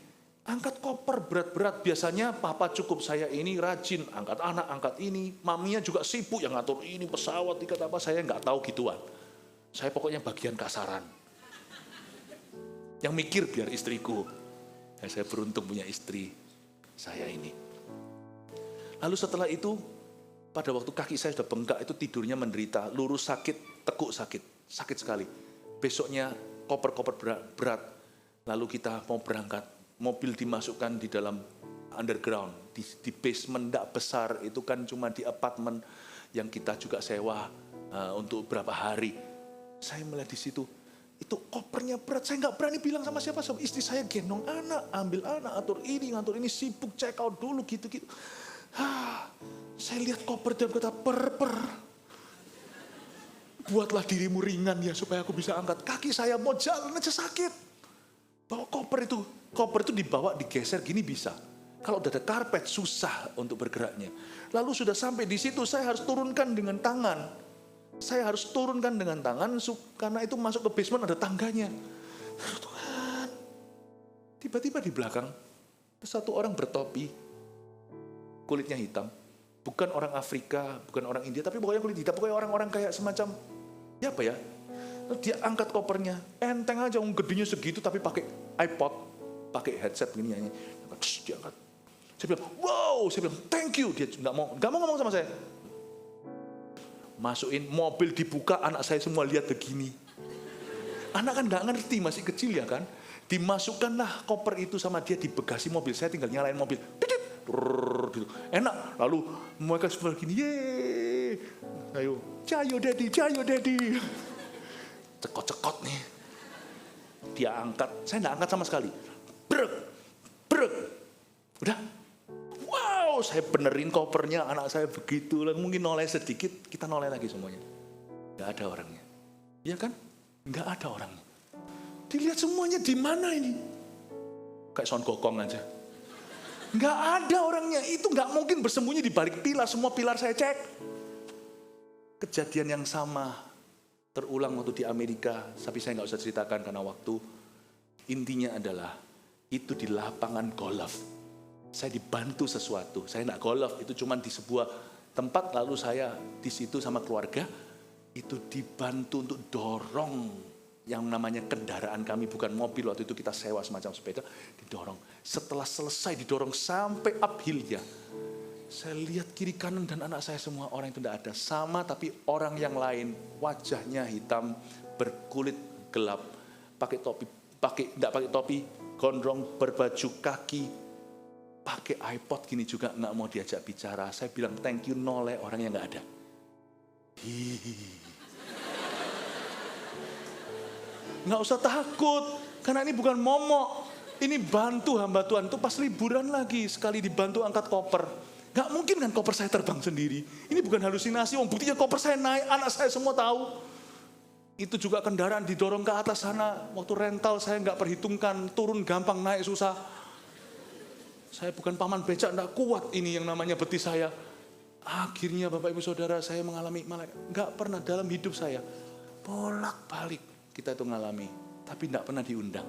angkat koper berat-berat, biasanya papa cukup saya ini rajin, angkat anak, angkat ini, maminya juga sibuk yang ngatur ini, pesawat, ikat apa, saya gak tahu gituan. Saya pokoknya bagian kasaran. Yang mikir biar istriku. Ya, saya beruntung punya istri saya ini. Lalu setelah itu, pada waktu kaki saya sudah bengkak, itu tidurnya menderita, lurus sakit, tekuk sakit sekali. Besoknya koper-koper berat. Lalu kita mau berangkat, mobil dimasukkan di dalam underground, di basement tidak besar, itu kan cuma di apartemen yang kita juga sewa untuk beberapa hari. Saya melihat di situ, itu kopernya berat, saya nggak berani bilang sama siapa, sama istri saya gendong anak, ambil anak, atur ini, sibuk check out dulu, gitu-gitu. Saya lihat koper dan kata, buatlah dirimu ringan ya, supaya aku bisa angkat. Kaki saya mau jalan aja sakit. Bawa koper itu dibawa, digeser gini bisa. Kalau udah ada karpet, susah untuk bergeraknya. Lalu sudah sampai di situ, saya harus turunkan dengan tangan. Karena itu masuk ke basement ada tangganya. Tuhan, tiba-tiba di belakang satu orang bertopi, kulitnya hitam, bukan orang Afrika, bukan orang India, tapi pokoknya kulit hitam, pokoknya orang-orang kayak semacam, ya apa ya? Dia angkat kopernya, enteng aja, gedenya segitu, tapi pakai iPod, pakai headset gini nyanyi, dia angkat. Saya bilang, wow, thank you. Dia nggak mau ngomong sama saya. Masukin mobil dibuka, anak saya semua lihat begini. Anak kan nggak ngerti, masih kecil ya kan. Dimasukkanlah koper itu sama dia di bagasi mobil. Saya tinggal nyalain mobil, gitu. Enak. Lalu mereka semua gini, yeay, ayo, cayo daddy. Cekot nih. Dia angkat, saya nggak angkat sama sekali. Brek. Udah. Wow, saya benerin kopernya, anak saya begitu, mungkin noleh sedikit, kita noleh lagi semuanya. Gak ada orangnya. Iya kan? Gak ada orangnya. Dilihat semuanya di mana ini? Kayak sound gokong aja. Gak ada orangnya, itu gak mungkin bersembunyi di balik pilar, semua pilar saya cek. Kejadian yang sama terulang waktu di Amerika, tapi saya gak usah ceritakan karena waktu. Intinya adalah, itu di lapangan golf. Saya dibantu sesuatu, saya enggak golf, itu cuma di sebuah tempat, lalu saya di situ sama keluarga, itu dibantu untuk dorong yang namanya kendaraan kami, bukan mobil, waktu itu kita sewa semacam sepeda, didorong. Setelah selesai didorong sampai uphill-nya, saya lihat kiri kanan dan anak saya semua orang itu enggak ada, sama tapi orang yang lain, wajahnya hitam, berkulit gelap, enggak pakai topi, gondrong, berbaju kaki, pakai iPod gini juga nggak mau diajak bicara. Saya bilang thank you, noleh orang yang nggak ada. Nggak usah takut, karena ini bukan momok, ini bantu hamba Tuhan. Itu pas liburan lagi sekali dibantu angkat koper. Nggak mungkin kan koper saya terbang sendiri. Ini bukan halusinasi, buktinya koper saya naik, anak saya semua tahu. Itu juga kendaraan didorong ke atas sana. Waktu rental saya nggak perhitungkan, turun gampang, naik susah. Saya bukan paman becak, enggak kuat ini yang namanya betis saya. Akhirnya Bapak Ibu Saudara, saya mengalami malaikat. Enggak pernah dalam hidup saya, bolak-balik kita itu ngalami, tapi enggak pernah diundang.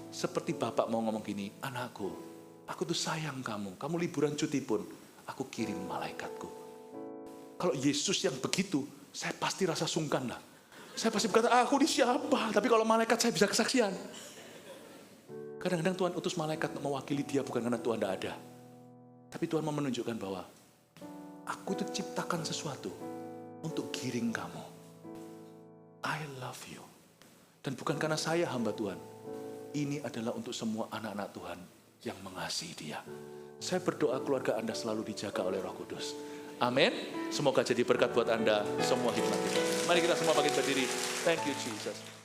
Seperti Bapak mau ngomong gini, anakku, aku tuh sayang kamu liburan cuti pun, aku kirim malaikatku. Kalau Yesus yang begitu, saya pasti rasa sungkan lah. Saya pasti berkata, aku ini siapa? Tapi kalau malaikat saya bisa kesaksian. Kadang-kadang Tuhan utus malaikat untuk mewakili dia, bukan karena Tuhan tidak ada. Tapi Tuhan mau menunjukkan bahwa aku itu ciptakan sesuatu untuk giring kamu. I love you. Dan bukan karena saya hamba Tuhan. Ini adalah untuk semua anak-anak Tuhan yang mengasihi dia. Saya berdoa keluarga Anda selalu dijaga oleh Roh Kudus. Amin. Semoga jadi berkat buat Anda semua hikmat kita. Mari kita semua bangkit berdiri. Thank you Jesus.